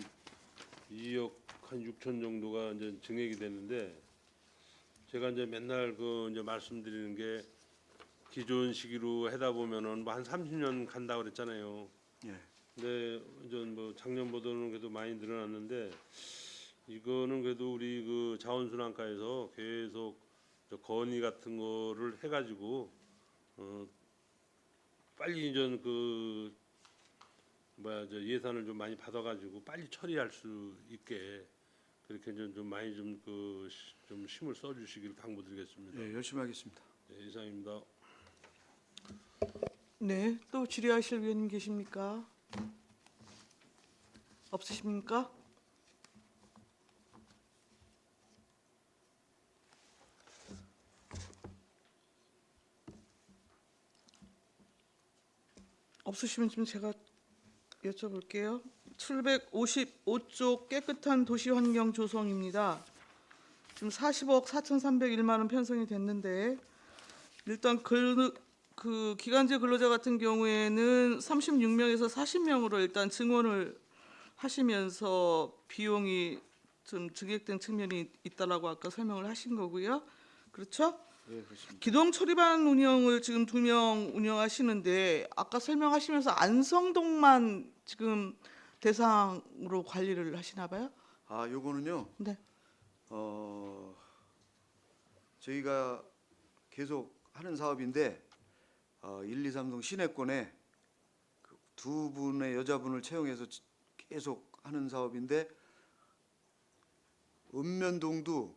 Speaker 6: 2억 한 6천 정도가 이제 증액이 됐는데 제가 이제 맨날 그 이제 말씀드리는 게 기존 시기로 하다 보면은 뭐 한 30년 간다 그랬잖아요.
Speaker 2: 예,
Speaker 6: 근데 이제 뭐 작년보다는 그래도 많이 늘어났는데 이거는 그래도 우리 그 자원순환과에서 계속 저 건의 같은 거를 해가지고 빨리 이제 그 뭐야 저 예산을 좀 많이 받아가지고 빨리 처리할 수 있게 그렇게 좀 많이 좀 좀 힘을 써주시길 당부드리겠습니다.
Speaker 2: 예, 열심히 하겠습니다.
Speaker 6: 네, 이상입니다.
Speaker 1: 네, 또 질의하실 의원님 계십니까? 없으십니까? 없으시면 좀 제가 여쭤볼게요. 755쪽 깨끗한 도시 환경 조성입니다. 지금 40억 4,301만 원 편성이 됐는데 일단 그 기간제 근로자 같은 경우에는 36명에서 40명으로 일단 증원을 하시면서 비용이 좀 증액된 측면이 있다라고 아까 설명을 하신 거고요. 그렇죠?
Speaker 2: 예, 그렇습니다.
Speaker 1: 기동 처리반 운영을 지금 2명 운영하시는데 아까 설명하시면서 안성동만 지금 대상으로 관리를 하시나 봐요?
Speaker 2: 아, 요거는요.
Speaker 1: 네.
Speaker 2: 저희가 계속 하는 사업인데 1, 2, 3동 시내권에 그두 분의 여자분을 채용해서 계속 하는 사업인데 읍면동도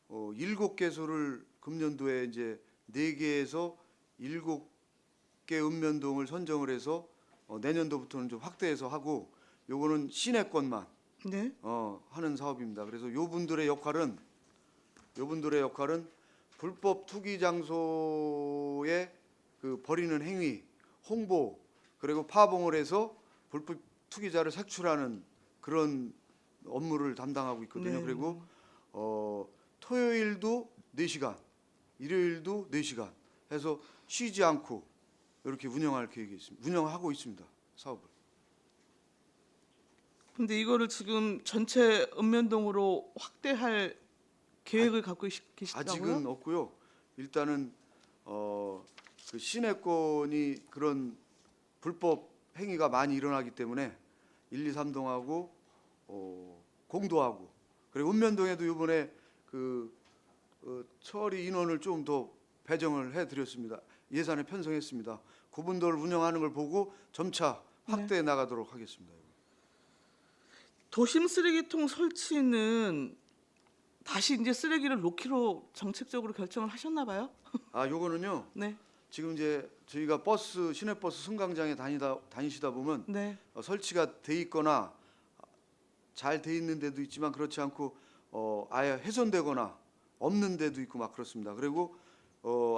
Speaker 2: 7개소를 금년도에 이제 4개에서 7개 읍면동을 선정을 해서 내년도부터는 좀 확대해서 하고 요거는 시내권만
Speaker 1: 네.
Speaker 2: 하는 사업입니다. 그래서 요분들의 역할은 불법 투기 장소에 그 버리는 행위, 홍보 그리고 파봉을 해서 불법 투기자를 색출하는 그런 업무를 담당하고 있거든요.
Speaker 1: 네.
Speaker 2: 그리고 토요일도 4시간, 일요일도 4시간 해서 쉬지 않고 이렇게 운영할 계획이 있습니다. 운영하고 있습니다. 사업을.
Speaker 1: 근데 이거를 지금 전체 읍면동으로 확대할 계획을 갖고 계시다고요?
Speaker 2: 아직은 없고요. 일단은 그 시내권이 그런 불법 행위가 많이 일어나기 때문에 1, 2, 3동하고 공도하고 그리고 읍면동에도 이번에 그 처리 인원을 좀 더 배정을 해드렸습니다. 예산에 편성했습니다. 그분들 운영하는 걸 보고 점차 확대해 나가도록 하겠습니다.
Speaker 1: 도심 쓰레기통 설치는 다시 이제 쓰레기를 놓기로 정책적으로 결정을 하셨나 봐요?
Speaker 2: 아, 요거는요.
Speaker 1: 네.
Speaker 2: 지금 이제 저희가 시내버스 승강장에 다니시다 보면
Speaker 1: 네.
Speaker 2: 설치가 돼 있거나 잘 돼 있는 데도 있지만 그렇지 않고 아예 훼손되거나 없는 데도 있고 막 그렇습니다. 그리고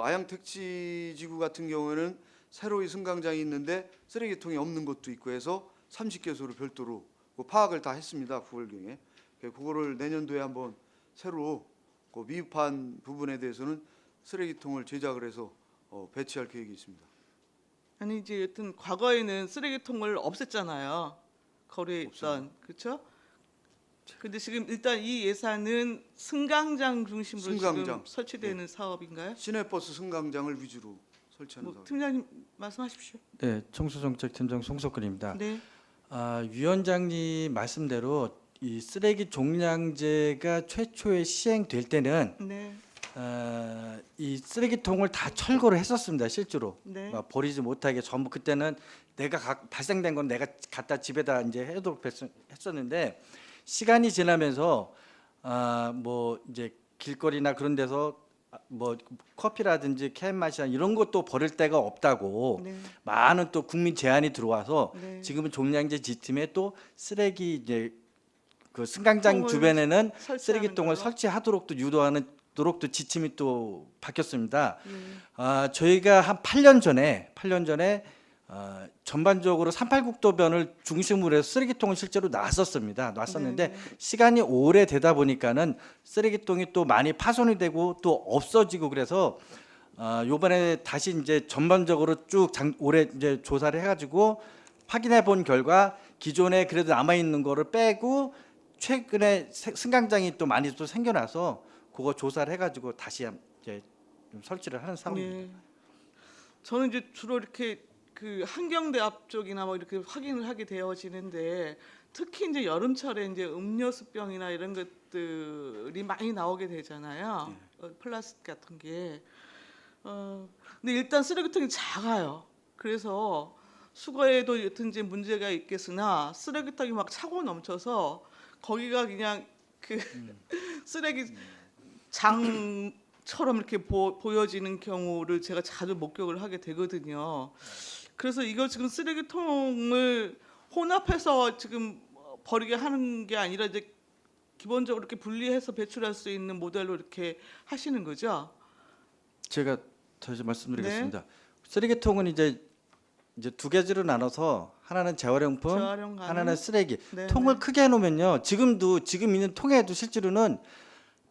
Speaker 2: 아양 택지지구 같은 경우에는 새로이 승강장이 있는데 쓰레기통이 없는 곳도 있고 해서 30개소를 별도로 그 파악을 다 했습니다. 9월경에. 그거를 내년도에 한번 새로 그 미흡한 부분에 대해서는 쓰레기통을 제작을 해서 배치할 계획이 있습니다.
Speaker 1: 아니 이제 여튼 과거에는 쓰레기통을 없앴잖아요. 거리에 있던 그렇죠? 근데 지금 일단 이 예산은 승강장 중심으로 지금
Speaker 2: 승강장.
Speaker 1: 설치되는 사업인가요?
Speaker 2: 시내버스 승강장을 위주로 설치하는 사업.
Speaker 1: 팀장님 말씀하십시오.
Speaker 4: 네, 청소정책팀장 송석근입니다.
Speaker 1: 네.
Speaker 4: 위원장님 말씀대로 이 쓰레기 종량제가 최초에 시행될 때는
Speaker 1: 네.
Speaker 4: 이 쓰레기통을 다 철거를 했었습니다. 실제로
Speaker 1: 네.
Speaker 4: 막 버리지 못하게 전부 그때는 내가 발생된 건 내가 갖다 집에다 이제 해도록 했었는데 시간이 지나면서 뭐 이제 길거리나 그런 데서 뭐 커피라든지 캔 맛이나 이런 것도 버릴 데가 없다고
Speaker 1: 네.
Speaker 4: 많은 또 국민 제안이 들어와서
Speaker 1: 네.
Speaker 4: 지금은 종량제 지침에 또 쓰레기 이제 그 승강장
Speaker 1: 통을
Speaker 4: 주변에는
Speaker 1: 설치하는
Speaker 4: 쓰레기통을
Speaker 1: 걸로?
Speaker 4: 설치하도록 또 유도하는 도록 또 지침이 또 바뀌었습니다.
Speaker 1: 예.
Speaker 4: 저희가 한 8년 전에 전반적으로 38국도변을 중심으로 해서 쓰레기통을 실제로 놨었는데
Speaker 1: 네.
Speaker 4: 시간이 오래 되다 보니까는 쓰레기통이 또 많이 파손이 되고 또 없어지고 그래서 요번에 다시 이제 전반적으로 쭉 올해 이제 조사를 해가지고 확인해 본 결과 기존에 그래도 남아 있는 거를 빼고 최근에 승강장이 또 많이 또 생겨나서 그거 조사를 해가지고 다시 이제 좀 설치를 하는 상황입니다.
Speaker 1: 예. 저는 이제 주로 이렇게 그 한경대 앞쪽이나 뭐 이렇게 확인을 하게 되어지는데 특히 이제 여름철에 이제 음료수병이나 이런 것들이 많이 나오게 되잖아요. 플라스틱 같은 게. 근데 일단 쓰레기통이 작아요. 그래서 수거에도 여튼 이제 문제가 있겠으나 쓰레기통이 막 차고 넘쳐서 거기가 그냥 그 쓰레기 장처럼 이렇게 보여지는 경우를 제가 자주 목격을 하게 되거든요. 그래서 이거 지금 쓰레기통을 혼합해서 지금 버리게 하는 게 아니라 이제 기본적으로 이렇게 분리해서 배출할 수 있는 모델로 이렇게 하시는 거죠?
Speaker 4: 제가 다시 말씀드리겠습니다. 쓰레기통은 이제 두 가지로 나눠서 하나는 재활용품,
Speaker 1: 재활용 가능?
Speaker 4: 하나는 쓰레기.
Speaker 1: 네,
Speaker 4: 통을
Speaker 1: 네.
Speaker 4: 크게 해놓으면요. 지금 있는 통에도 실제로는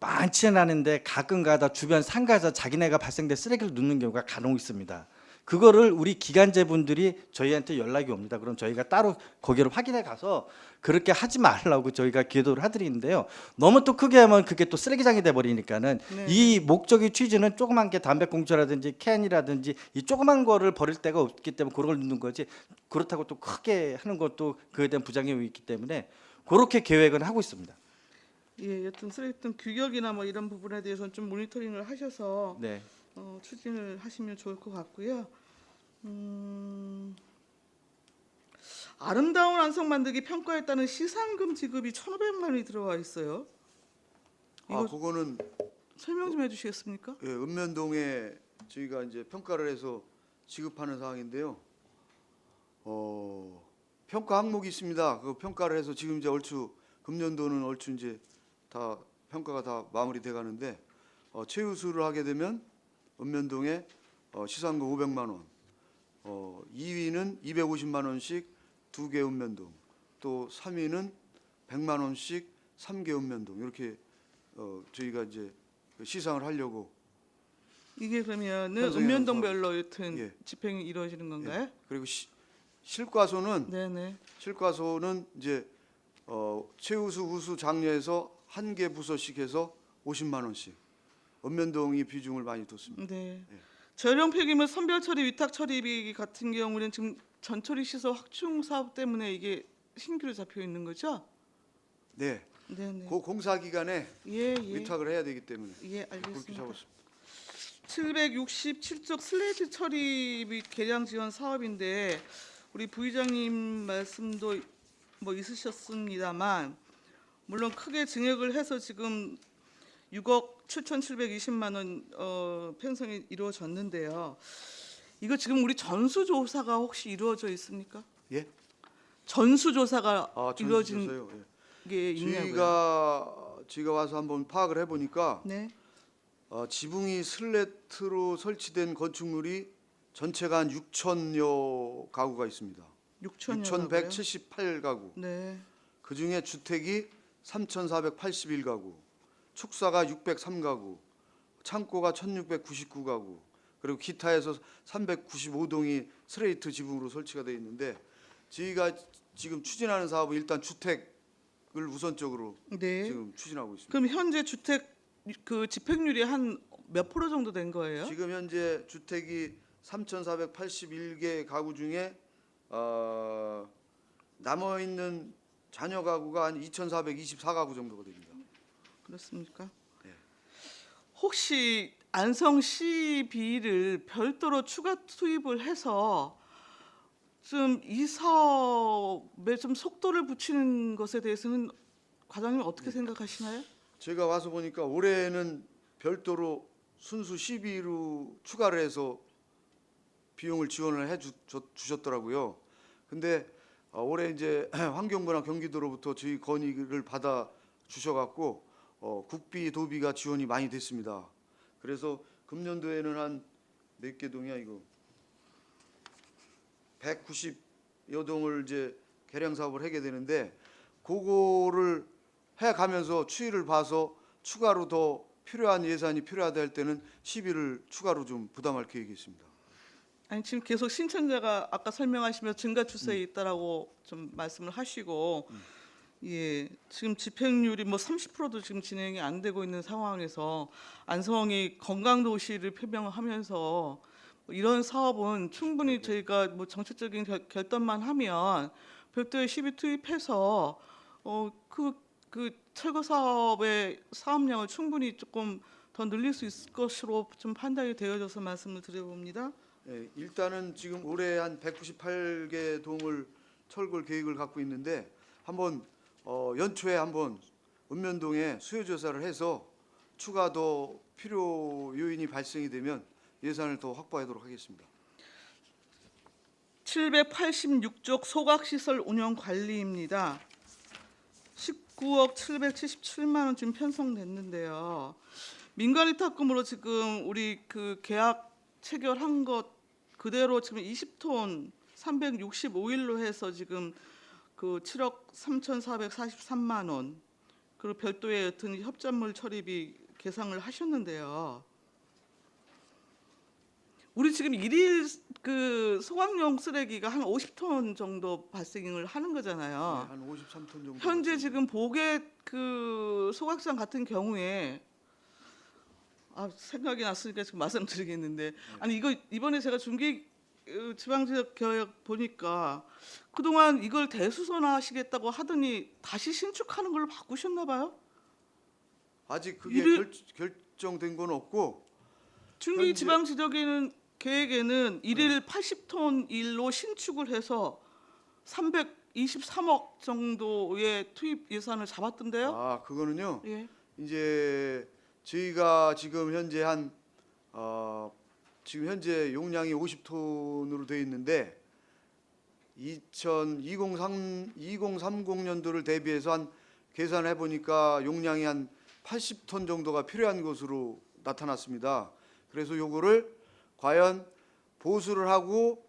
Speaker 4: 많지는 않은데 가끔가다 주변 상가에서 자기네가 발생된 쓰레기를 눕는 경우가 간혹 있습니다. 그거를 우리 기관제분들이 저희한테 연락이 옵니다. 그럼 저희가 따로 거기를 확인해 가서 그렇게 하지 말라고 저희가 기도를 해드리는데요. 너무 또 크게 하면 그게 또 쓰레기장이 돼 버리니까는
Speaker 1: 네.
Speaker 4: 이 목적의 취지는 조그만 게 담배꽁초라든지 캔이라든지 이 조그만 거를 버릴 데가 없기 때문에 그런 걸 넣는 거지, 그렇다고 또 크게 하는 것도 그에 대한 부작용이 있기 때문에 그렇게 계획은 하고 있습니다.
Speaker 1: 예, 여튼 쓰레기통 규격이나 뭐 이런 부분에 대해서는 좀 모니터링을 하셔서
Speaker 4: 네.
Speaker 1: 추진을 하시면 좋을 것 같고요. 아름다운 완성 만들기 평가에 따른 시상금 지급이 1,500만 원이 들어와 있어요.
Speaker 2: 아,
Speaker 1: 이거
Speaker 2: 그거는
Speaker 1: 설명 좀 해주시겠습니까?
Speaker 2: 예, 읍면동에 저희가 이제 평가를 해서 지급하는 사항인데요. 평가 항목이 있습니다. 그 평가를 해서 지금 이제 얼추 금년도는 얼추 이제 다 평가가 다 마무리돼 가는데 최우수를 하게 되면 읍면동에 시상금 500만 원, 2위는 250만 원씩 2개 읍면동, 또 3위는 100만 원씩 3개 읍면동, 이렇게 저희가 이제 시상을 하려고.
Speaker 1: 이게 그러면은
Speaker 2: 편성해
Speaker 1: 읍면동별로 여튼
Speaker 2: 예.
Speaker 1: 집행이 이루어지는 건가요?
Speaker 2: 그리고 실과소는
Speaker 1: 네네.
Speaker 2: 이제 최우수 우수 장려해서 한 개 부서씩 해서 50만 원씩. 읍면동이 비중을 많이 뒀습니다.
Speaker 1: 네.
Speaker 2: 예.
Speaker 1: 저렴 폐기물 선별 처리, 위탁 처리비 같은 경우는 지금 전처리 시설 확충 사업 때문에 이게 신규로 잡혀 있는 거죠?
Speaker 2: 네.
Speaker 1: 네네.
Speaker 2: 그 공사 기간에
Speaker 1: 예, 예.
Speaker 2: 위탁을 해야 되기 때문에
Speaker 1: 예,
Speaker 2: 그렇게
Speaker 1: 알겠습니다.
Speaker 2: 잡았습니다.
Speaker 1: 767쪽 슬레이트 처리 및 개량 지원 사업인데 우리 부의장님 말씀도 뭐 있으셨습니다만 물론 크게 증액을 해서 지금 6억 7,720만 원 편성이 이루어졌는데요. 이거 지금 우리 전수조사가 혹시 이루어져 있습니까?
Speaker 2: 예?
Speaker 1: 전수조사가 이루어진
Speaker 2: 전수조사요. 예.
Speaker 1: 게 있냐고요?
Speaker 2: 제가 와서 한번 파악을 해보니까
Speaker 1: 네.
Speaker 2: 지붕이 슬래트로 설치된 건축물이 전체가 한 6천여 가구가 있습니다. 6,178가구.
Speaker 1: 네.
Speaker 2: 그 중에 주택이 3,481가구, 축사가 603가구, 창고가 1,699가구, 그리고 기타에서 395동이 스레이트 지붕으로 설치가 되어 있는데 저희가 지금 추진하는 사업은 일단 주택을 우선적으로
Speaker 1: 네.
Speaker 2: 지금 추진하고 있습니다.
Speaker 1: 그럼 현재 주택 그 집행률이 한 몇 프로 정도 된 거예요?
Speaker 2: 지금 현재 주택이 3,481개 가구 중에 남아 있는 잔여 가구가 한 2,424가구 정도가 됩니다.
Speaker 1: 그렇습니까?
Speaker 2: 네.
Speaker 1: 혹시 안성시비를 별도로 추가 투입을 해서 좀 이 사업에 좀 속도를 붙이는 것에 대해서는 과장님 어떻게 생각하시나요?
Speaker 2: 제가 와서 보니까 올해는 별도로 순수 시비로 추가를 해서 비용을 지원을 해 주셨더라고요. 근데 올해 이제 환경부나 경기도로부터 저희 건의를 받아 주셔갖고 국비 도비가 지원이 많이 됐습니다. 그래서 금년도에는 한 몇 개 동이야 이거 190여 동을 이제 개량 사업을 하게 되는데 그거를 해가면서 추이를 봐서 추가로 더 필요한 예산이 필요하다 할 때는 시비를 추가로 좀 부담할 계획이 있습니다.
Speaker 1: 아니 지금 계속 신청자가 아까 설명하시면서 증가 추세에 있다라고 좀 말씀을 하시고 예 지금 집행률이 뭐 30%도 지금 진행이 안 되고 있는 상황에서 안성이 건강도시를 표명하면서 이런 사업은 충분히 저희가 뭐 정책적인 결단만 하면 별도의 시비 투입해서 그 철거 사업의 사업량을 충분히 조금 더 늘릴 수 있을 것으로 좀 판단이 되어져서 말씀을 드려봅니다.
Speaker 2: 예, 일단은 지금 올해 한 198개 동을 철거할 계획을 갖고 있는데 한번 연초에 한번 읍면동에 수요 조사를 해서 추가 더 필요 요인이 발생이 되면 예산을 더 확보하도록 하겠습니다.
Speaker 1: 786쪽 소각시설 운영 관리입니다. 19억 777만 원 지금 편성됐는데요. 민간위탁금으로 지금 우리 그 계약 체결한 것 그대로 지금 20톤 365일로 해서 지금 그 7억 3,443만 원 그리고 별도의 여튼 협찬물 처리비 계상을 하셨는데요. 우리 지금 일일 그 소각용 쓰레기가 한 50톤 정도 발생을 하는 거잖아요.
Speaker 2: 한 53톤 정도.
Speaker 1: 현재 지금 보게 그 소각장 같은 경우에 생각이 났으니까 지금 말씀드리겠는데 아니 이거 이번에 제가 지방지역 개혁 보니까 그동안 이걸 대수선화하시겠다고 하더니 다시 신축하는 걸로 바꾸셨나 봐요.
Speaker 2: 아직 그게 결정된 건 없고
Speaker 1: 중기
Speaker 2: 현재-
Speaker 1: 지방지역에는 계획에는 일일 80톤 일로 신축을 해서 323억 정도의 투입 예산을 잡았던데요.
Speaker 2: 그거는요.
Speaker 1: 예.
Speaker 2: 이제 저희가 지금 현재 지금 현재 용량이 50톤으로 되어 있는데 2030년도를 대비해서 한 계산해 보니까 용량이 한 80톤 정도가 필요한 것으로 나타났습니다. 그래서 요거를 과연 보수를 하고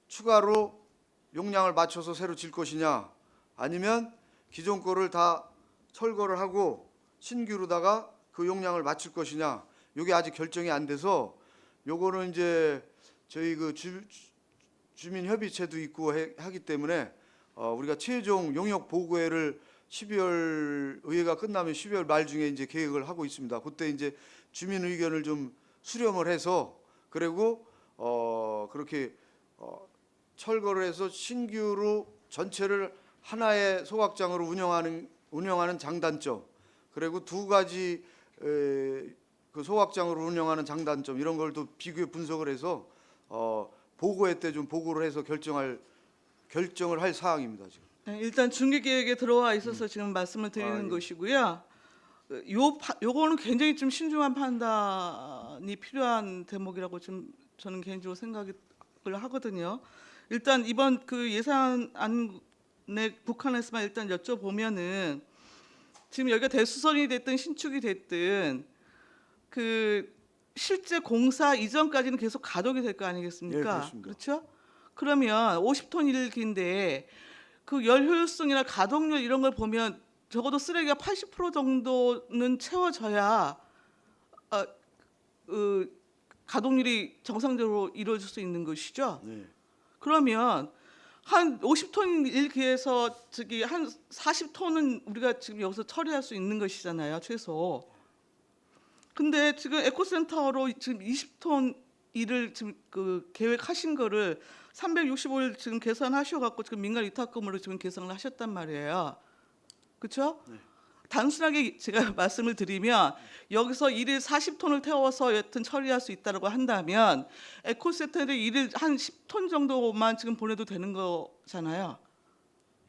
Speaker 2: 추가로 용량을 맞춰서 새로 질 것이냐 아니면 기존 거를 다 철거를 하고 신규로다가 그 용량을 맞출 것이냐 이게 아직 결정이 안 돼서 요거는 이제 저희 그 주민협의체도 있고 하기 때문에 우리가 최종 용역 보고회를 12월 의회가 끝나면 12월 말 중에 이제 계획을 하고 있습니다. 그때 이제 주민 의견을 좀 수렴을 해서 그리고 그렇게 철거를 해서 신규로 전체를 하나의 소각장으로 운영하는 장단점 그리고 두 가지 그 소각장으로 운영하는 장단점 이런 걸 또 비교 분석을 해서 보고회 때 좀 보고를 해서 결정을 할 사항입니다 지금.
Speaker 1: 네, 일단 중기 계획에 들어와 있어서 지금 말씀을 드리는
Speaker 2: 예.
Speaker 1: 것이고요. 요거는 굉장히 좀 신중한 판단이 필요한 대목이라고 좀 저는 개인적으로 생각을 하거든요. 일단 이번 그 예산안에 북한에서만 일단 여쭤보면은 지금 여기가 대수선이 됐든 신축이 됐든 그 실제 공사 이전까지는 계속 가동이 될 거
Speaker 2: 예,
Speaker 1: 아니겠습니까?
Speaker 2: 그렇습니다.
Speaker 1: 그렇죠? 그러면 50톤 일기인데 그 열 효율성이나 가동률 이런 걸 보면 적어도 쓰레기가 80% 정도는 채워져야 가동률이 정상적으로 이루어질 수 있는 것이죠.
Speaker 2: 네.
Speaker 1: 그러면 한 50톤 일기에서 저기 한 40톤은 우리가 지금 여기서 처리할 수 있는 것이잖아요, 최소. 근데 지금 에코센터로 지금 20톤 일을 지금 그 계획하신 거를 365일 지금 계산하셔 갖고 지금 민간 위탁금으로 지금 계산을 하셨단 말이에요. 그렇죠?
Speaker 2: 네.
Speaker 1: 단순하게 제가 말씀을 드리면 여기서 일일 40톤을 태워서 여튼 처리할 수 있다고 한다면 에코센터에 일일 한 10톤 정도만 지금 보내도 되는 거잖아요.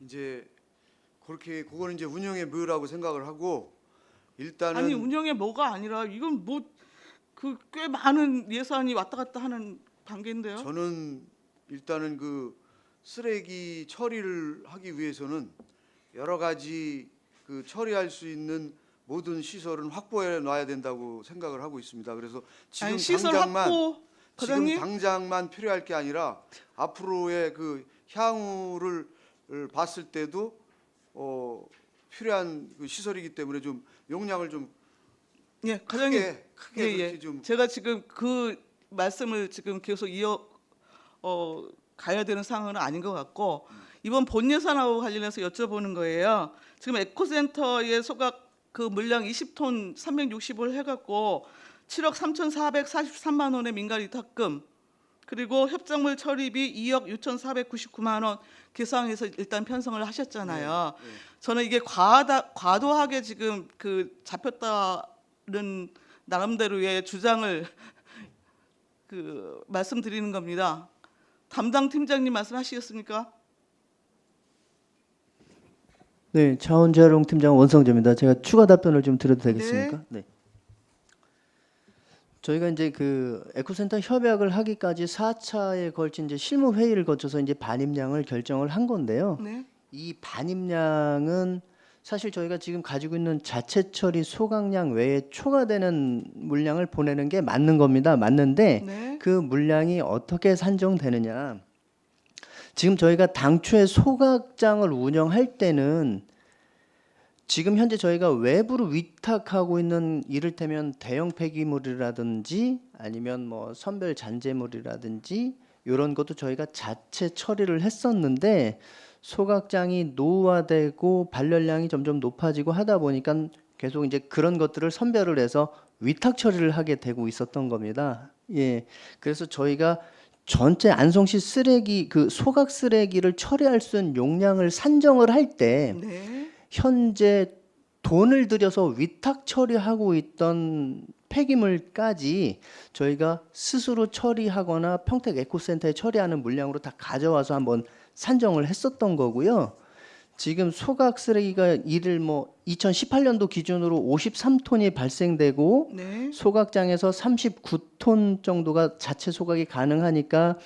Speaker 2: 이제 그렇게 그거는 이제 운영의 묘라고 생각을 하고 일단은
Speaker 1: 아니 운영에 뭐가 아니라 이건 뭐 그 꽤 많은 예산이 왔다 갔다 하는 단계인데요.
Speaker 2: 저는 일단은 그 쓰레기 처리를 하기 위해서는 여러 가지 그 처리할 수 있는 모든 시설은 확보해 놔야 된다고 생각을 하고 있습니다. 그래서 지금
Speaker 1: 아니, 시설
Speaker 2: 당장만
Speaker 1: 확보 과장님
Speaker 2: 지금 당장만 필요할 게 아니라 앞으로의 그 향후를 봤을 때도 필요한 그 시설이기 때문에 좀 용량을 좀
Speaker 1: 예, 과장님
Speaker 2: 크게
Speaker 1: 예,
Speaker 2: 그렇게
Speaker 1: 예.
Speaker 2: 좀
Speaker 1: 제가 지금 그 말씀을 지금 계속 가야 되는 상황은 아닌 것 같고 이번 본 예산하고 관련해서 여쭤보는 거예요. 지금 에코센터의 소각 그 물량 20톤 360을 해갖고 7억 3,443만 원의 민간 위탁금 그리고 협작물 처리비 2억 6,499만 원 계상해서 일단 편성을 하셨잖아요.
Speaker 2: 네, 네.
Speaker 1: 저는 이게 과도하게 지금 그 잡혔다는 나름대로의 주장을 그 말씀드리는 겁니다. 담당 팀장님 말씀하시겠습니까?
Speaker 7: 네, 차원재활용 팀장 원성재입니다. 제가 추가 답변을 좀 드려도 되겠습니까? 네. 저희가 이제 그 에코센터 협약을 하기까지 4차에 걸친 이제 실무 회의를 거쳐서 이제 반입량을 결정을 한 건데요.
Speaker 1: 네.
Speaker 7: 이 반입량은 사실 저희가 지금 가지고 있는 자체 처리 소각량 외에 초과되는 물량을 보내는 게 맞는 겁니다. 맞는데
Speaker 1: 네.
Speaker 7: 그 물량이 어떻게 산정되느냐? 지금 저희가 당초에 소각장을 운영할 때는 지금 현재 저희가 외부로 위탁하고 있는 이를테면 대형 폐기물이라든지 아니면 뭐 선별 잔재물이라든지 이런 것도 저희가 자체 처리를 했었는데 소각장이 노후화되고 발열량이 점점 높아지고 하다 보니까 계속 이제 그런 것들을 선별을 해서 위탁 처리를 하게 되고 있었던 겁니다. 예. 그래서 저희가 전체 안성시 쓰레기 그 소각 쓰레기를 처리할 수 있는 용량을 산정을 할 때
Speaker 1: 네.
Speaker 7: 현재 돈을 들여서 위탁 처리하고 있던 폐기물까지 저희가 스스로 처리하거나 평택 에코센터에 처리하는 물량으로 다 가져와서 한번 산정을 했었던 거고요. 지금 소각 쓰레기가 이를 뭐 2018년도 기준으로 53톤이 발생되고
Speaker 1: 네.
Speaker 7: 소각장에서 39톤 정도가 자체 소각이 가능하니까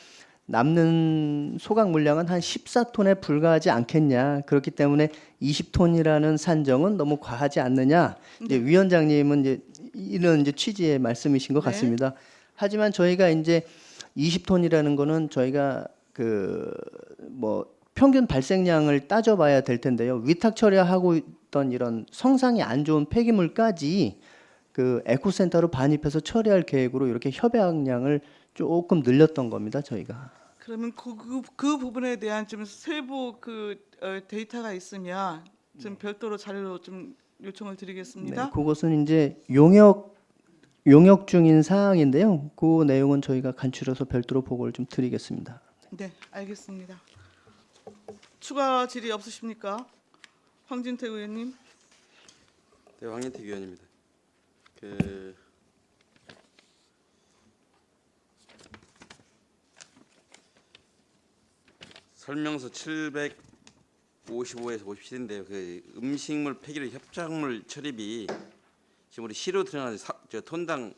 Speaker 7: 남는 소각 물량은 한 14톤에 불과하지 않겠냐. 그렇기 때문에 20톤이라는 산정은 너무 과하지 않느냐. 이제 위원장님은 이제 이런 이제 취지의 말씀이신 것
Speaker 1: 네.
Speaker 7: 같습니다. 하지만 저희가 이제 20톤이라는 거는 저희가 그 뭐 평균 발생량을 따져봐야 될 텐데요. 위탁 처리하고 있던 이런 성상이 안 좋은 폐기물까지 그 에코센터로 반입해서 처리할 계획으로 이렇게 협약량을 조금 늘렸던 겁니다. 저희가.
Speaker 1: 그러면 그 부분에 대한 좀 세부 데이터가 있으면 좀 별도로 자료로 좀 요청을 드리겠습니다.
Speaker 7: 네, 그것은 이제 용역 중인 사항인데요. 그 내용은 저희가 간추려서 별도로 보고를 좀 드리겠습니다.
Speaker 1: 네, 알겠습니다. 추가 질의 없으십니까? 황진태 의원님.
Speaker 8: 네, 황인택 의원입니다. 그 설명서 755에서 57인데요. 그 음식물 폐기물 협작물 처리비 지금 우리 시로 들어가는 톤당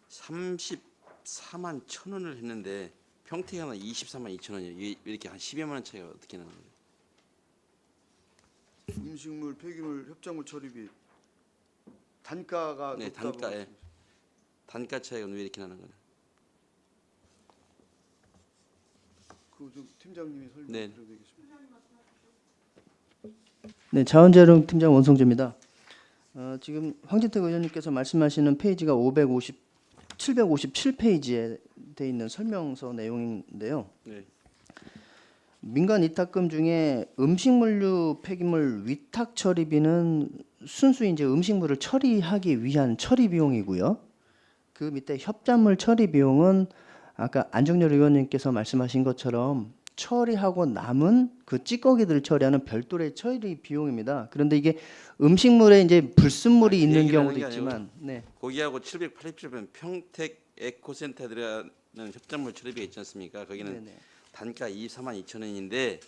Speaker 8: 34만 1,000원을 했는데 평택에 하나 24만 2,000원이에요. 이렇게 한 10여만 원 차이가 어떻게 나는 거예요?
Speaker 2: 음식물 폐기물 협작물 처리비 단가가
Speaker 8: 네,
Speaker 2: 높다고
Speaker 8: 단가에 단가 차이가 왜 이렇게 나는 거냐?
Speaker 2: 그좀 팀장님이 설명해
Speaker 8: 네.
Speaker 2: 드려야 되겠습니다.
Speaker 7: 네, 자원재활용 팀장 원성재입니다. 지금 황진택 의원님께서 말씀하시는 페이지가 757페이지에 돼 있는 설명서 내용인데요.
Speaker 8: 네.
Speaker 7: 민간 위탁금 중에 음식물류 폐기물 위탁 처리비는 순수 이제 음식물을 처리하기 위한 처리 비용이고요. 그 밑에 협작물 처리 비용은 아까 안정열 의원님께서 말씀하신 것처럼 처리하고 남은 그 찌꺼기들을 처리하는 별도의 처리 비용입니다. 그런데 이게 음식물에 이제 불순물이
Speaker 8: 그
Speaker 7: 있는
Speaker 8: 얘기를 하는
Speaker 7: 경우도
Speaker 8: 게 아니고
Speaker 7: 있지만, 네,
Speaker 8: 거기하고 787번 평택 에코센터에 들어가는 협작물 처리비가 있지 않습니까? 거기는
Speaker 7: 네네.
Speaker 8: 단가 24만 2천 원인데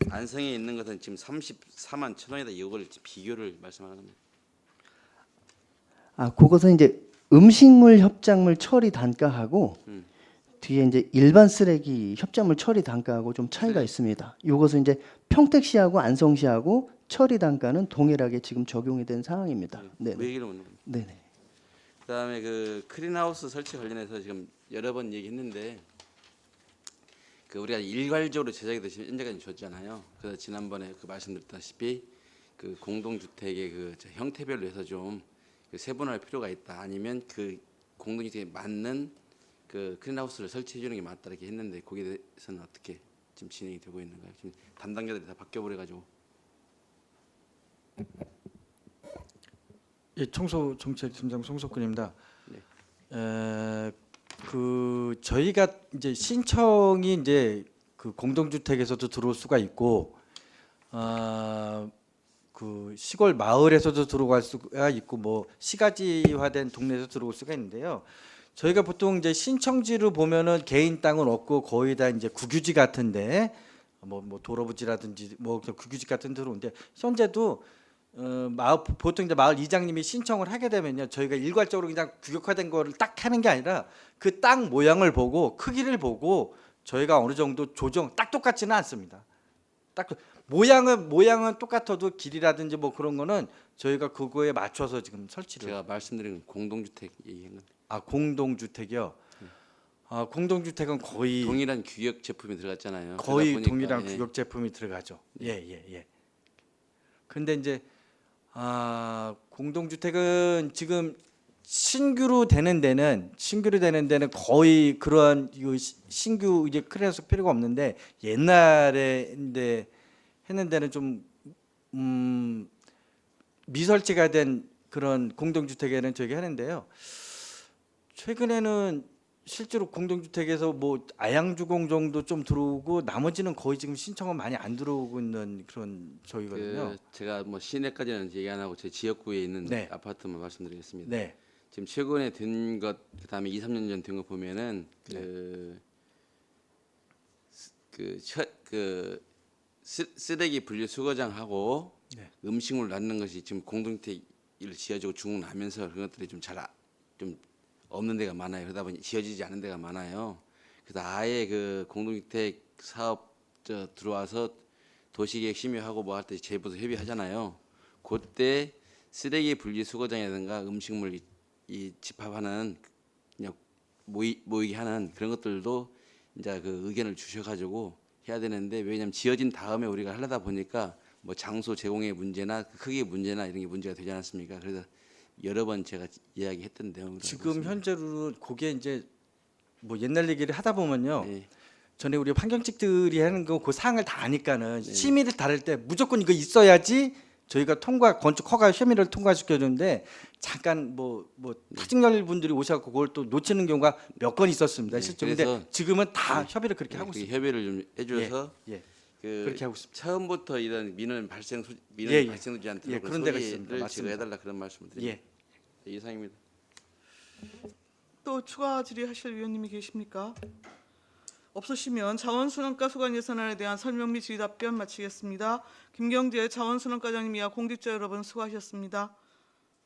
Speaker 8: 안성에 있는 것은 지금 34만 1,000원이다. 이걸 비교를 말씀하는 겁니다.
Speaker 7: 그것은 이제 음식물 협작물 처리 단가하고 뒤에 이제 일반 쓰레기 협작물 처리 단가하고 좀 차이가
Speaker 8: 네.
Speaker 7: 있습니다. 이것은 이제 평택시하고 안성시하고 처리 단가는 동일하게 지금 적용이 된 상황입니다. 네,
Speaker 8: 그 얘기를 묻는 겁니다.
Speaker 7: 네,
Speaker 8: 그다음에 그 크린하우스 설치 관련해서 지금 여러 번 얘기했는데 그 우리가 일괄적으로 제작이 돼서 현재까지 줬잖아요. 그래서 지난번에 그 말씀드렸다시피 그 공동주택의 그 형태별로 해서 좀 그 세분화할 필요가 있다. 아니면 그 공동주택에 맞는 그 크린하우스를 설치해 주는 게 맞다 이렇게 했는데 거기에 대해서는 어떻게 지금 진행이 되고 있는가요? 지금 담당자들이 다 바뀌어 버려 가지고.
Speaker 4: 예, 청소정책팀장 송석근입니다.
Speaker 8: 네.
Speaker 4: 그 저희가 이제 신청이 이제 그 공동주택에서도 들어올 수가 있고, 그 시골 마을에서도 들어갈 수가 있고, 뭐 시가지화된 동네에서 들어올 수가 있는데요. 저희가 보통 이제 신청지로 보면은 개인 땅은 없고 거의 다 이제 국유지 같은데, 뭐 도로부지라든지 뭐 국유지 같은 데 들어오는데 현재도 보통 이제 마을 이장님이 신청을 하게 되면요, 저희가 일괄적으로 그냥 규격화된 거를 딱 하는 게 아니라 그 땅 모양을 보고 크기를 보고 저희가 어느 정도 조정 딱 똑같지는 않습니다. 딱 모양은 똑같아도 길이라든지 뭐 그런 거는 저희가 그거에 맞춰서 지금 설치를.
Speaker 8: 제가 말씀드린 건 공동주택 얘기한 건데.
Speaker 4: 공동주택이요. 공동주택은 거의
Speaker 8: 동일한 규격 제품이 들어갔잖아요.
Speaker 4: 거의
Speaker 8: 그러다 보니까,
Speaker 4: 동일한
Speaker 8: 예.
Speaker 4: 규격 제품이 들어가죠. 예. 근데 이제 공동주택은 지금 신규로 되는 데는 거의 그러한 신규 이제 크레아스 필요가 없는데 옛날에 이제 했는 데는 좀 미설치가 된 그런 공동주택에는 저희가 하는데요. 최근에는 실제로 공동주택에서 뭐 아양주공 정도 좀 들어오고 나머지는 거의 지금 신청은 많이 안 들어오고 있는 그런 저희거든요.
Speaker 8: 제가 뭐 시내까지는 얘기 안 하고 제 지역구에 있는
Speaker 4: 네.
Speaker 8: 아파트만 말씀드리겠습니다.
Speaker 4: 네.
Speaker 8: 지금 최근에 된 것, 그다음에 2, 3년 전 된 거 보면은 쓰레기 분류 수거장하고
Speaker 4: 네.
Speaker 8: 음식물 놔는 것이 지금 공동주택을 지어지고 중흥나면서 그런 것들이 좀 없는 데가 많아요. 그러다 보니 지어지지 않은 데가 많아요. 그래서 아예 그 공동주택 사업 들어와서 도시계획 심의하고 뭐 할 때 재부서 협의하잖아요. 그때 쓰레기 분리 수거장이라든가 음식물 이 집합하는 그냥 모이게 하는 그런 것들도 이제 그 의견을 주셔가지고 해야 되는데, 왜냐하면 지어진 다음에 우리가 하려다 보니까 뭐 장소 제공의 문제나 크기 문제나 이런 게 문제가 되지 않았습니까? 그래서 여러 번 제가 이야기했던데요.
Speaker 4: 지금 현재로는 그게 이제 뭐 옛날 얘기를 하다 보면요.
Speaker 8: 네.
Speaker 4: 전에 우리 환경직들이 하는 거 그 사항을 다 아니까는 심의를 다룰 때 무조건 이거 있어야지 저희가 건축 허가 심의를 통과시켜 주는데 잠깐 뭐 타직열 분들이 오셔갖고 그걸 또 놓치는 경우가 몇 건 있었습니다.
Speaker 8: 네,
Speaker 4: 실제 근데
Speaker 8: 그래서
Speaker 4: 지금은 다 협의를 그렇게 하고 있습니다.
Speaker 8: 협의를 좀 해줘서
Speaker 4: 예.
Speaker 8: 그
Speaker 4: 그렇게 하고 있습니다.
Speaker 8: 처음부터 이런 민원 발생되지 않도록
Speaker 4: 예,
Speaker 8: 그
Speaker 4: 그런 데가
Speaker 8: 소리를
Speaker 4: 있습니다.
Speaker 8: 제가
Speaker 4: 맞습니다.
Speaker 8: 해달라 그런 말씀을 드립니다.
Speaker 4: 예.
Speaker 8: 이상입니다.
Speaker 1: 또 추가 질의하실 위원님이 계십니까? 없으시면 자원순환과 소관 예산안에 대한 설명 및 질의 답변 마치겠습니다. 김경재 자원순환과장님 이하 공직자 여러분 수고하셨습니다.